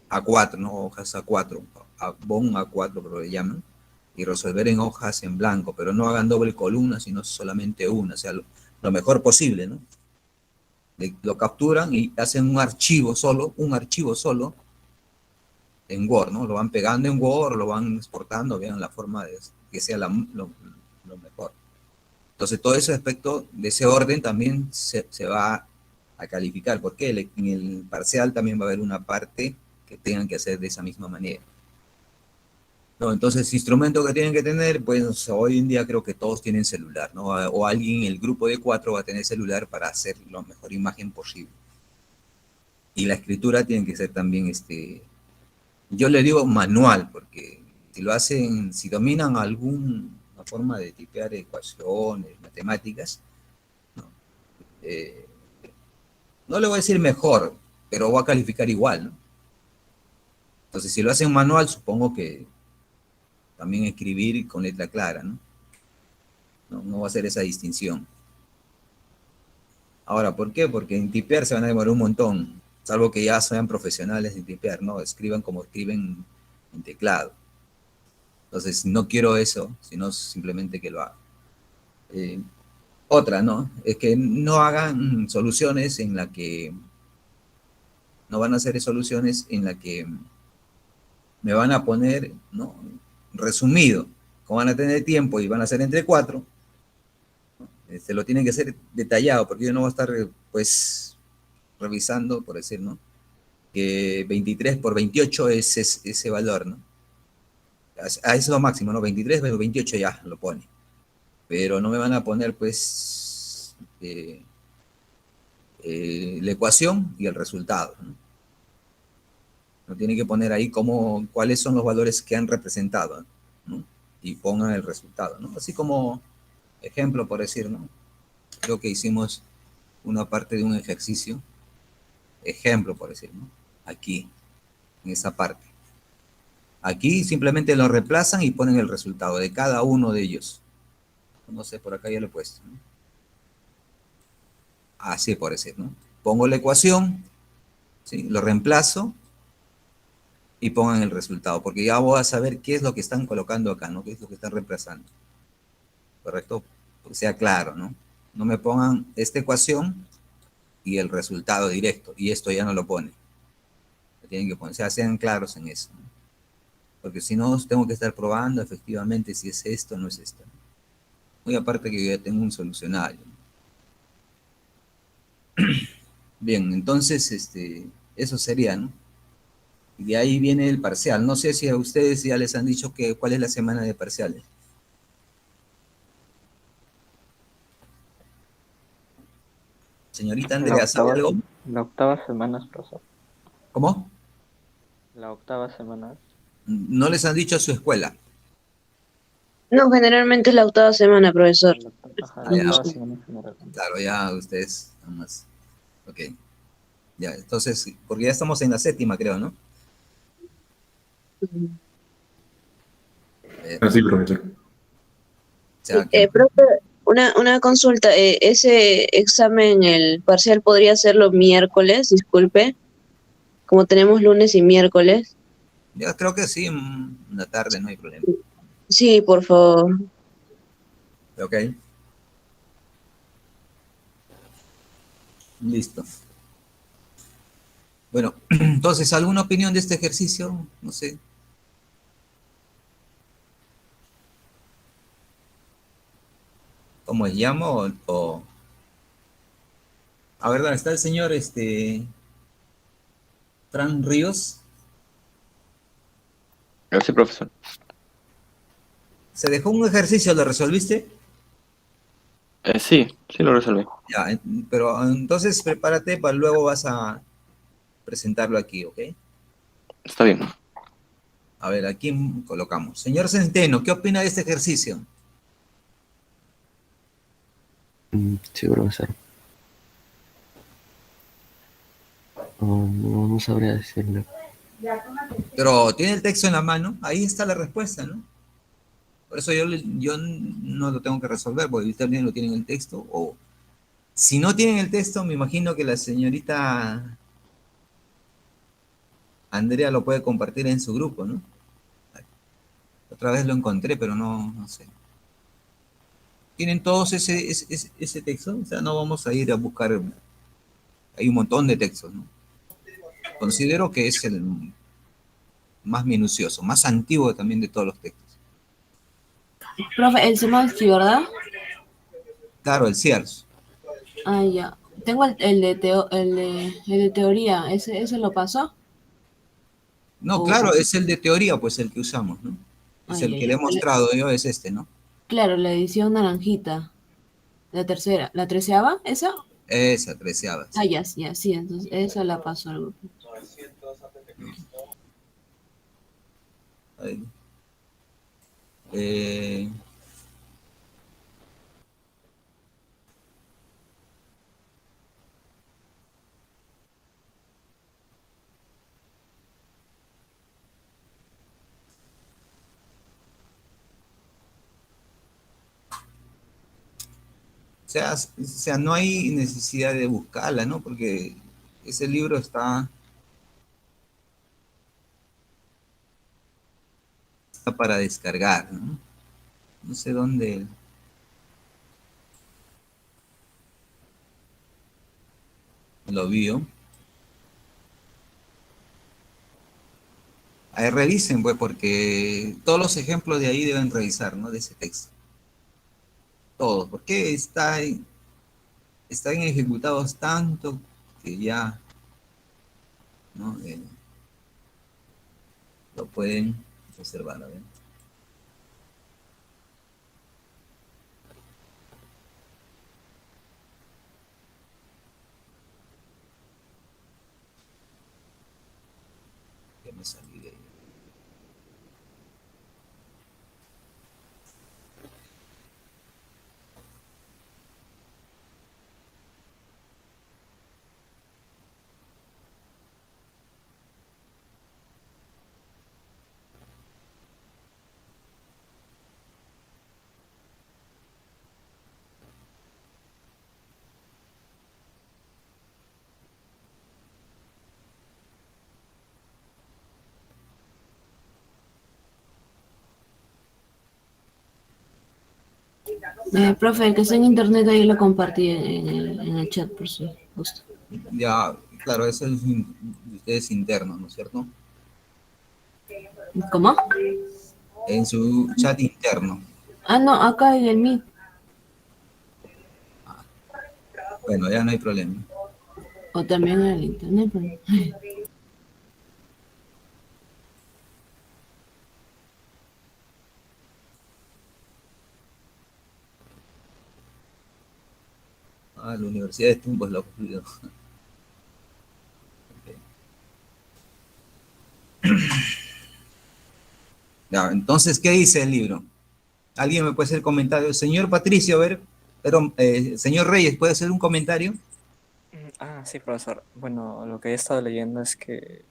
A4, ¿no? Hojas A4, BON A4, pero le llaman, y resolver en hojas en blanco, pero no hagan doble columna, sino solamente una, o sea, lo mejor posible, ¿no? Lo capturan y hacen un archivo solo en Word, ¿no? Lo van pegando en Word, lo van exportando, vean la forma de que sea lo mejor. Entonces, todo ese aspecto de ese orden también se va a calificar, porque en el parcial también va a haber una parte que tengan que hacer de esa misma manera. No, entonces, instrumento que tienen que tener, pues hoy en día creo que todos tienen celular, ¿no? O alguien, el grupo de 4 va a tener celular para hacer la mejor imagen posible. Y la escritura tiene que ser también, yo le digo manual, porque si lo hacen, si dominan alguna forma de tipear ecuaciones, matemáticas, ¿no? No le voy a decir mejor, pero va a calificar igual, ¿no? Entonces, si lo hacen manual, supongo que también escribir con letra clara, ¿no? No va a hacer esa distinción. Ahora, ¿por qué? Porque en tipear se van a demorar un montón, salvo que ya sean profesionales en tipear, ¿no? Escriban como escriben en teclado. Entonces, no quiero eso, sino simplemente que lo hagan. Otra, ¿no? Es que no hagan soluciones en la que, no van a hacer soluciones en la que me van a poner, ¿no? Resumido, como van a tener tiempo y van a ser entre 4, lo tienen que hacer detallado, porque yo no voy a estar, pues, revisando, por decir, ¿no? Que 23 por 28 es ese valor, ¿no? A eso es lo máximo, ¿no? 23, 28 ya lo pone. Pero no me van a poner, pues, la ecuación y el resultado, ¿no? No tienen que poner ahí cuáles son los valores que han representado, ¿no? Y pongan el resultado, ¿no? Así como ejemplo, por decir, ¿no? Creo que hicimos una parte de un ejercicio, ejemplo, por decir, ¿no? Aquí, en esa parte. Aquí simplemente lo reemplazan y ponen el resultado de cada uno de ellos. No sé, por acá ya lo he puesto, ¿no? Así por decir, ¿no? Pongo la ecuación, ¿sí? Lo reemplazo y pongan el resultado, porque ya voy a saber qué es lo que están colocando acá, ¿no? Qué es lo que están reemplazando. ¿Correcto? Que sea claro, ¿no? No me pongan esta ecuación y el resultado directo, y esto ya no lo pone. Tienen que poner, o sea, sean claros en eso, ¿no? Porque si no, tengo que estar probando efectivamente si es esto o no es esto. Muy aparte que yo ya tengo un solucionario. Bien, entonces, eso sería, ¿no? Y de ahí viene el parcial. No sé si a ustedes ya les han dicho cuál es la semana de parciales. Señorita La Andrea, ¿sabe octava, algo? la octava semana, profesor. ¿Cómo? La octava semana. No les han dicho a su escuela. No, generalmente es la octava semana, profesor. Ajá, Ah, la ya, octava semana general. claro, ya ustedes nada más. Ok, ya, entonces, porque ya estamos en la séptima, creo, ¿no? Así, profesor. O sea, Profe, una consulta. Ese examen, el parcial, podría hacerlo miércoles, disculpe, como tenemos lunes y miércoles. yo creo que sí, una tarde, no hay problema. Sí, por favor. Ok, listo. Bueno, entonces, ¿alguna opinión de este ejercicio? No sé. ¿Cómo es? ¿Llamo o? A ver, ¿dónde está el señor, Fran Ríos? Gracias, profesor. ¿Se dejó un ejercicio? ¿Lo resolviste? Sí, sí lo resolví. Ya, pero entonces prepárate para luego vas a presentarlo aquí, ¿ok? Está bien. A ver, aquí colocamos. Señor Centeno, ¿qué opina de este ejercicio? Sí, profesor. No sabría decirlo. Pero tiene el texto en la mano, ahí está la respuesta, ¿no? Por eso yo no lo tengo que resolver, porque ustedes también lo tienen en el texto. O si no tienen el texto, me imagino que la señorita Andrea lo puede compartir en su grupo, ¿no? Otra vez lo encontré, pero no sé. ¿Tienen todos ese texto? O sea, no vamos a ir a buscar. Hay un montón de textos, ¿no? Considero que es el más minucioso, más antiguo también de todos los textos. Profe, el Semansky, ¿verdad? Claro, el CIARS. Ah, ya. Tengo el de teoría. ¿Ese lo pasó? No, O, claro, es el de teoría, pues el que usamos, ¿no? Es el ya, que le ya. he mostrado yo, es este, ¿no? Claro, la edición naranjita. La tercera. ¿La treceava? ¿Esa? Esa, treceava, Ah, sí. ya, ya, sí. Entonces, esa la pasó al grupo. Ahí. Eh, o sea, no hay necesidad de buscarla, ¿no? Porque ese libro está para descargar, ¿no? No sé dónde lo vio. Ahí revisen, pues, porque todos los ejemplos de ahí deben revisar, ¿no? De ese texto. Todos, porque están ejecutados tanto que ya, ¿no? Lo pueden observar, a ver. Ya me salí de ahí. Profe, el que está en internet ahí lo compartí en el chat, por si gusta. Ya, claro, eso es de ustedes interno, ¿no es cierto? ¿Cómo? En su chat interno. Ah, no, acá en el Meet. Bueno, ya no hay problema. O también en el internet. Pero... Ah, la Universidad de Tumbos lo ocurrió. Ya, entonces, ¿qué dice el libro? ¿Alguien me puede hacer comentario? Señor Patricio, a ver, pero, señor Reyes, ¿puede hacer un comentario? Sí, profesor. Bueno, lo que he estado leyendo es que,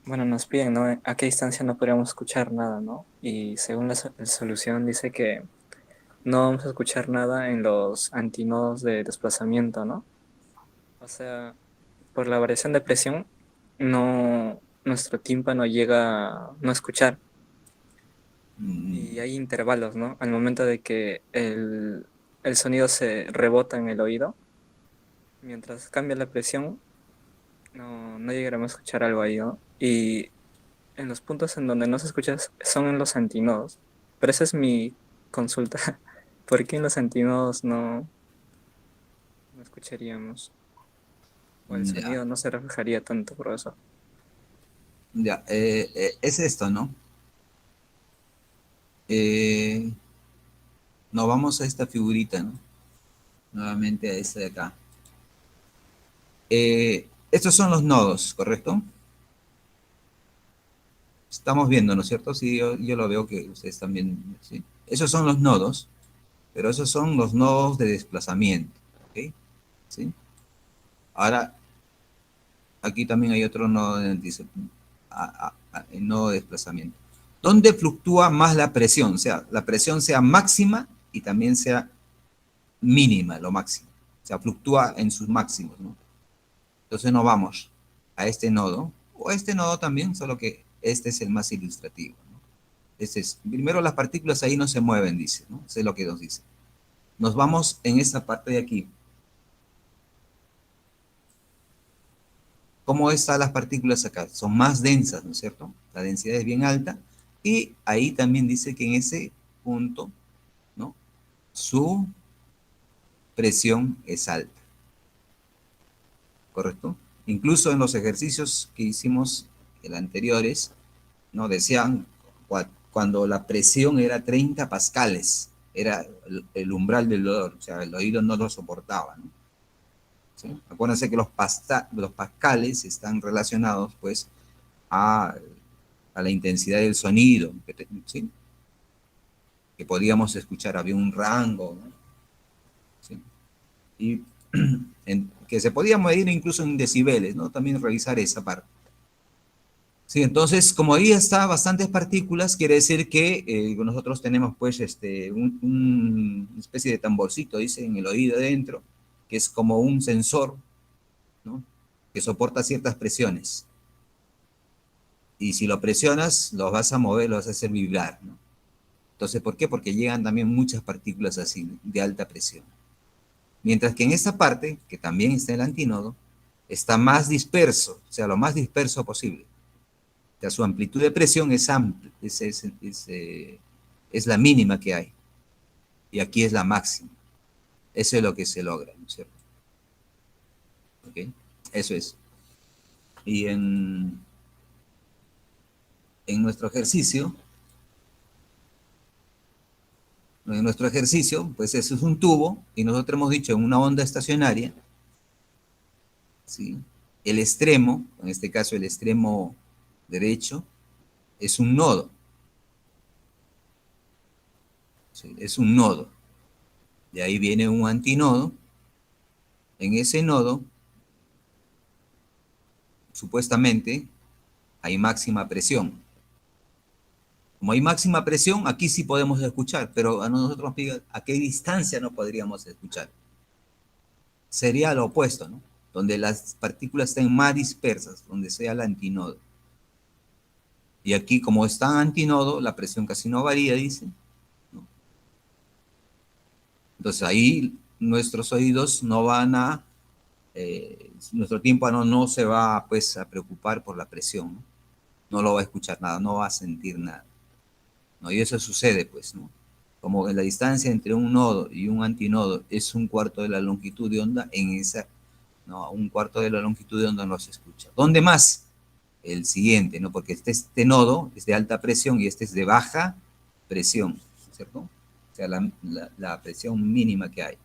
bueno, nos piden, ¿no? ¿A qué distancia no podríamos escuchar nada, ¿no? Y según la solución dice que no vamos a escuchar nada en los antinodos de desplazamiento, ¿no? O sea, por la variación de presión, no, nuestro tímpano llega a no escuchar. Y hay intervalos, ¿no? Al momento de que el sonido se rebota en el oído, mientras cambia la presión, no llegaremos a escuchar algo ahí, ¿no? Y en los puntos en donde no se escucha son en los antinodos. Pero esa es mi consulta. ¿Por qué en los antinodos no escucharíamos? O el Ya, sonido no se reflejaría tanto, profesor. ya, es esto, ¿no? Nos vamos a esta figurita, ¿no? Nuevamente a esta de acá. Estos son los nodos, ¿correcto? Estamos viendo, ¿no es cierto? Sí, yo lo veo que ustedes también, ¿sí? Esos son los nodos, pero esos son los nodos de desplazamiento, ¿ok? ¿Sí? Ahora, aquí también hay otro nodo, dice, el nodo de desplazamiento. ¿Dónde fluctúa más la presión? O sea, la presión sea máxima y también sea mínima, lo máximo. O sea, fluctúa en sus máximos, ¿no? Entonces nos vamos a este nodo, o a este nodo también, solo que este es el más ilustrativo, ¿no? Este es, primero las partículas ahí no se mueven, dice, ¿no? Eso es lo que nos dice. Nos vamos en esta parte de aquí. ¿Cómo están las partículas acá? Son más densas, ¿no es cierto? La densidad es bien alta. Y ahí también dice que en ese punto, ¿no? Su presión es alta. ¿Correcto? Incluso en los ejercicios que hicimos el anteriores, ¿no? Decían cuando la presión era 30 pascales, era el umbral del dolor, o sea, el oído no lo soportaba, ¿no? ¿Sí? Acuérdense que los pascales están relacionados, pues, a la intensidad del sonido, ¿sí? Que podíamos escuchar, había un rango, ¿no? ¿Sí? Y que se podía medir incluso en decibeles, ¿no? También revisar esa parte. Sí, entonces, como ahí está bastantes partículas, quiere decir que nosotros tenemos, pues, una especie de tamborcito, dice, en el oído adentro, que es como un sensor, ¿no? Que soporta ciertas presiones. Y si lo presionas, lo vas a mover, lo vas a hacer vibrar, ¿no? Entonces, ¿por qué? Porque llegan también muchas partículas así, de alta presión. Mientras que en esta parte, que también está el antinodo, está más disperso, o sea, lo más disperso posible. O sea, su amplitud de presión es amplia, es la mínima que hay. Y aquí es la máxima. Eso es lo que se logra, ¿no es cierto? ¿Ok? Eso es. Y en nuestro ejercicio, pues eso es un tubo, y nosotros hemos dicho en una onda estacionaria, ¿sí? El extremo, en este caso el extremo derecho, es un nodo. ¿Sí? Es un nodo. De ahí viene un antinodo. En ese nodo, supuestamente, hay máxima presión. Como hay máxima presión, aquí sí podemos escuchar, pero a nosotros nos piden a qué distancia no podríamos escuchar. Sería lo opuesto, ¿no? Donde las partículas estén más dispersas, donde sea el antinodo. Y aquí, como está antinodo, la presión casi no varía, dice, ¿no? Entonces ahí nuestros oídos no van a, nuestro tímpano no se va, pues, a preocupar por la presión, ¿no? No lo va a escuchar nada, no va a sentir nada, ¿no? Y eso sucede, pues, ¿no? Como la distancia entre un nodo y un antinodo es un cuarto de la longitud de onda, en esa, no, un cuarto de la longitud de onda no se escucha. ¿Dónde más? El siguiente, ¿no? Porque este nodo es de alta presión y este es de baja presión, ¿cierto? O sea, la presión mínima que hay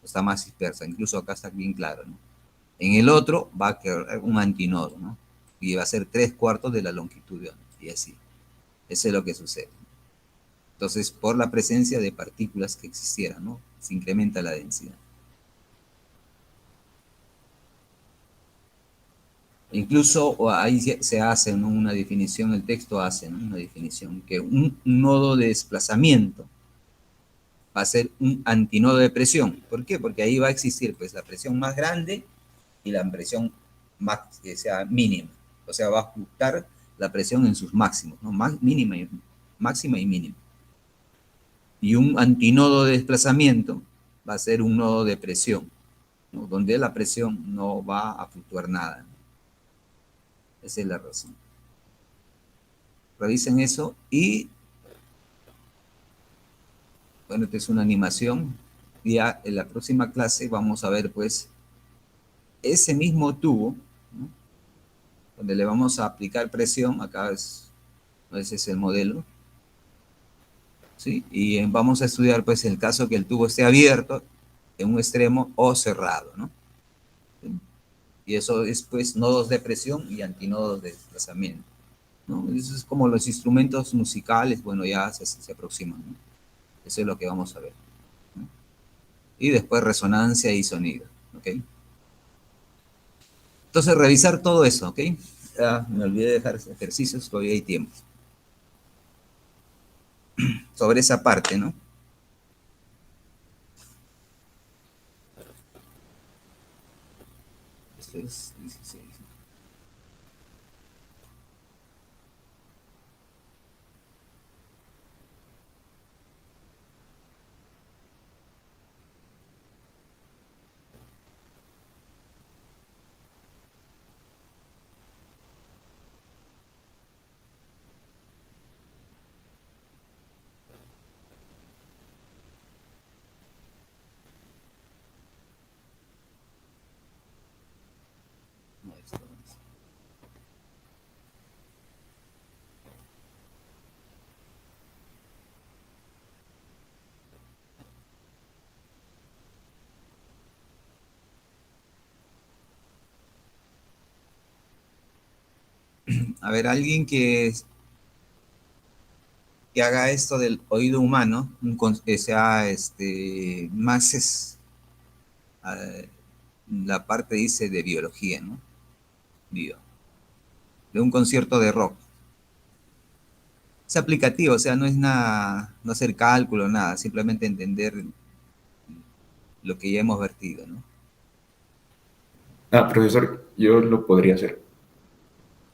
está más dispersa, incluso acá está bien claro, ¿no? En el otro va a quedar un antinodo, ¿no? Y va a ser 3/4 de la longitud de onda, y así. Eso es lo que sucede. Entonces, por la presencia de partículas que existieran, ¿no? Se incrementa la densidad. Incluso ahí se hace, ¿no?, una definición, el texto hace, ¿no?, una definición, que un nodo de desplazamiento va a ser un antinodo de presión. ¿Por qué? Porque ahí va a existir, pues, la presión más grande y la presión que sea mínima. O sea, va a fluctuar la presión en sus máximos, ¿no? Mínima y máxima y mínima. Y un antinodo de desplazamiento va a ser un nodo de presión, ¿no?, donde la presión no va a fluctuar nada, ¿no? Esa es la razón. Revisen eso y, bueno, esta es una animación. Ya en la próxima clase vamos a ver, pues, ese mismo tubo, ¿no?, donde le vamos a aplicar presión. Acá ese es el modelo, ¿sí? Y vamos a estudiar, pues, el caso que el tubo esté abierto en un extremo o cerrado, ¿no? ¿Sí? Y eso es, pues, nodos de presión y antinodos de desplazamiento. ¿no? Eso es como los instrumentos musicales, bueno, ya se aproximan, ¿no? Eso es lo que vamos a ver, ¿no? Y después resonancia y sonido, ¿ok? Entonces, revisar todo eso, ¿ok? Ah, me olvidé de dejar ejercicios, todavía hay tiempo. Sobre esa parte, ¿no? Esto es 16. No, esto no es. A ver, alguien que haga esto del oído humano, que sea más eh, la parte dice de biología, ¿no? Bio. De un concierto de rock. Es aplicativo, o sea, no es nada, no hacer cálculo, nada, simplemente entender lo que ya hemos vertido, ¿no? Ah, profesor, yo lo podría hacer.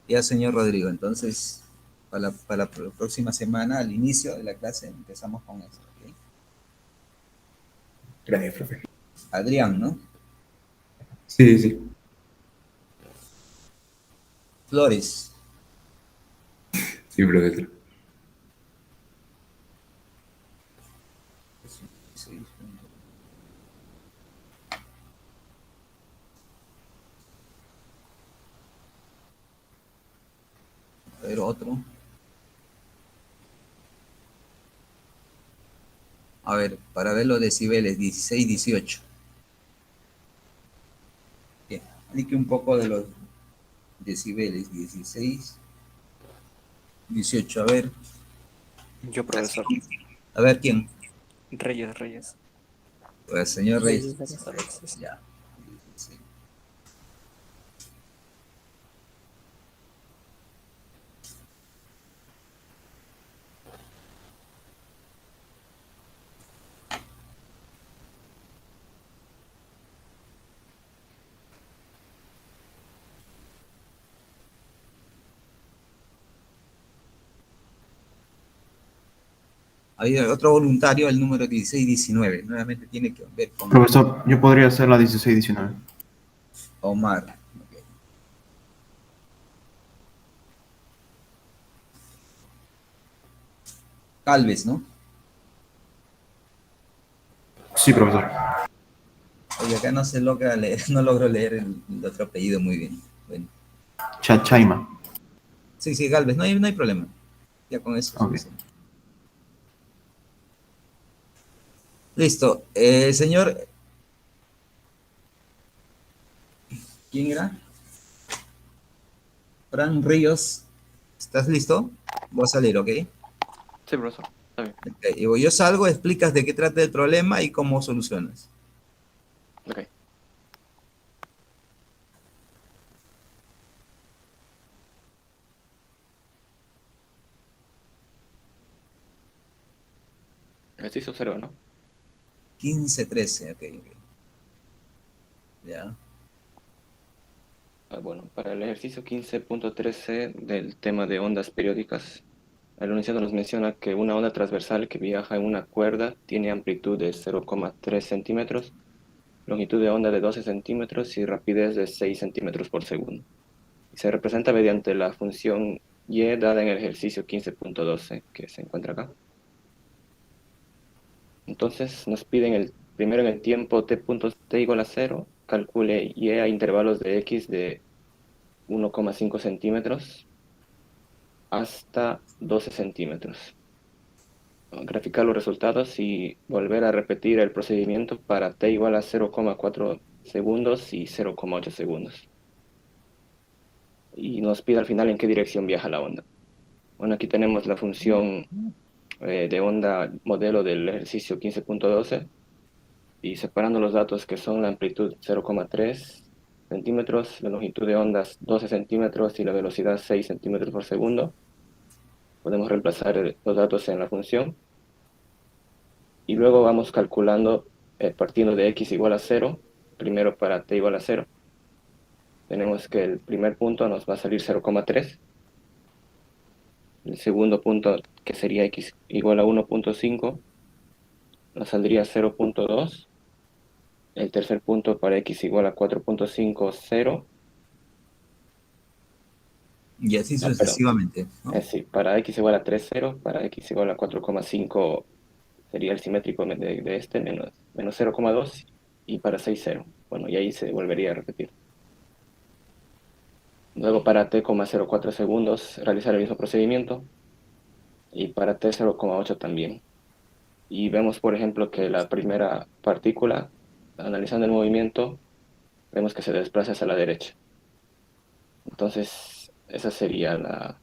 Ya, señor Rodrigo, entonces, para la próxima semana, al inicio de la clase, empezamos con eso, ¿ok? Gracias, profe. Adrián, ¿no? Sí, sí, Flores. sí, profesor. Sí. A ver, otro. A ver, para ver los decibeles, 16, 18. Bien, explique un poco de los decibeles, 16, 18. Yo, profesor. A ver quién. Reyes. Pues, señor Reyes. Reyes, a ver, sí, sí. Ya. Sí. Hay otro voluntario, el número 16, 19. Nuevamente tiene que ver con Profesor, yo podría hacer la 16-19. Omar. Ok. Calves, ¿no? Sí, profesor. Oye, acá no se logra leer, no logro leer el otro apellido muy bien. Bueno. Chachaima. Sí, Galvez, no hay problema. Ya con eso es Ok. suficiente. Listo. Señor, ¿quién era? Fran Ríos, ¿estás listo? Voy a salir, ¿ok? Sí, profesor. Está bien. Ok, y yo salgo, explicas de qué trata el problema y cómo solucionas. Ok. Ejercicio 0, ¿no? 15, 13, ok. Ya. Bueno, para el ejercicio 15.13 del tema de ondas periódicas, el enunciado nos menciona que una onda transversal que viaja en una cuerda tiene amplitud de 0,3 centímetros, longitud de onda de 12 centímetros y rapidez de 6 centímetros por segundo. Y se representa mediante la función y dada en el ejercicio 15.12 que se encuentra acá. Entonces nos piden primero en el tiempo t igual a 0, calcule y a intervalos de x de 1,5 centímetros hasta 12 centímetros. Graficar los resultados y volver a repetir el procedimiento para t igual a 0,4 segundos y 0,8 segundos. Y nos pide al final en qué dirección viaja la onda. Bueno, aquí tenemos la función de onda modelo del ejercicio 15.12 y separando los datos que son la amplitud 0,3 centímetros, la longitud de ondas 12 centímetros y la velocidad 6 centímetros por segundo, podemos reemplazar los datos en la función y luego vamos calculando partiendo de x igual a 0, primero para t igual a 0. Tenemos que el primer punto nos va a salir 0,3, el segundo punto, que sería x igual a 1.5, nos saldría 0.2, el tercer punto para x igual a 4.50, Y así perdón, sucesivamente, ¿no? sí, para x igual a 3,0, para x igual a 4,5 sería el simétrico de este, menos 0,2, y para 6,0. Bueno, y ahí se volvería a repetir. Luego para t, 0,04 segundos, realizar el mismo procedimiento, y para t, 0,8 también. Y vemos, por ejemplo, que la primera partícula, analizando el movimiento, vemos que se desplaza hacia la derecha. Entonces, esa sería la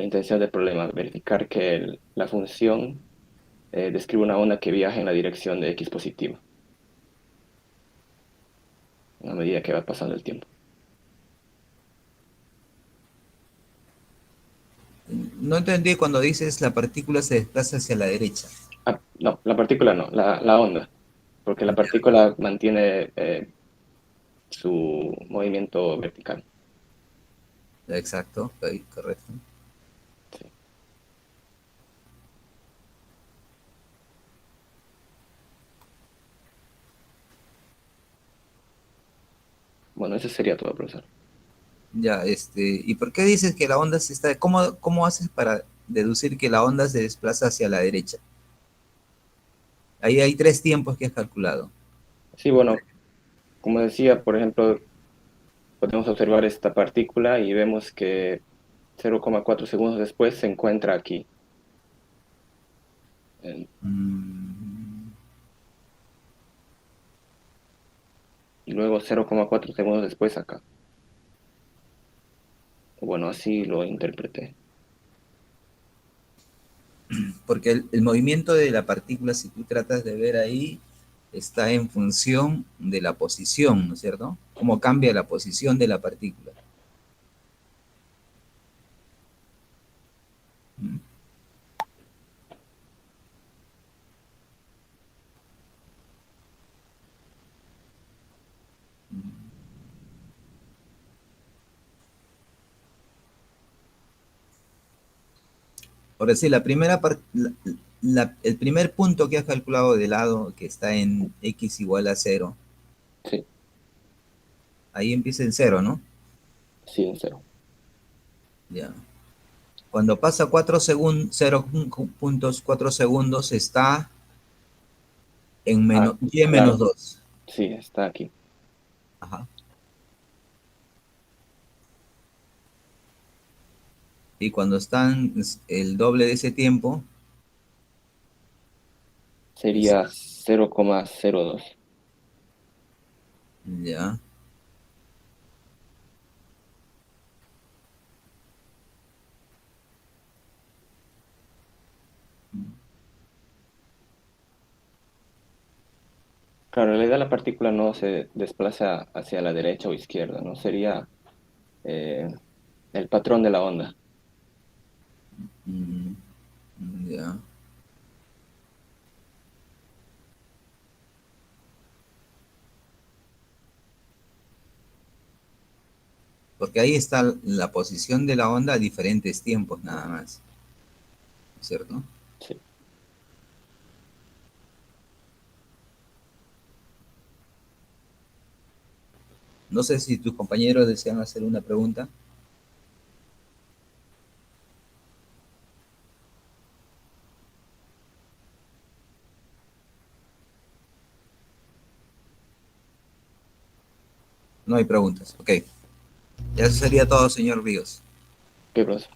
intención del problema, verificar que la función describe una onda que viaja en la dirección de x positiva, a medida que va pasando el tiempo. No entendí cuando dices la partícula se desplaza hacia la derecha. Ah, no, la partícula no, la onda, porque la partícula mantiene su movimiento vertical. Exacto, ahí, correcto. Sí. Bueno, eso sería todo, profesor. Ya, ¿y por qué dices que la onda se está... ¿Cómo haces para deducir que la onda se desplaza hacia la derecha? Ahí hay 3 tiempos que has calculado. Sí, bueno, como decía, por ejemplo, podemos observar esta partícula y vemos que 0,4 segundos después se encuentra aquí. Y luego 0,4 segundos después acá. Bueno, así lo interpreté. Porque el movimiento de la partícula, si tú tratas de ver ahí, está en función de la posición, ¿no es cierto? Cómo cambia la posición de la partícula. Ahora sí, el primer punto que has calculado de lado, que está en x igual a 0, Sí, ahí empieza en 0, ¿no? sí, en 0. Ya. Cuando pasa 0.4 segundos está en y menos Claro, 2. sí, está aquí. Ajá. Y cuando están el doble de ese tiempo, Sería 0,02. ya. Claro, en realidad la partícula no se desplaza hacia la derecha o izquierda, ¿no? Sería eh, el patrón de la onda. Mm, ya. Porque ahí está la posición de la onda a diferentes tiempos nada más, ¿cierto? Sí. No sé si tus compañeros desean hacer una pregunta. No hay preguntas, ok. Ya eso sería todo, señor Ríos. ¿Qué, profesor?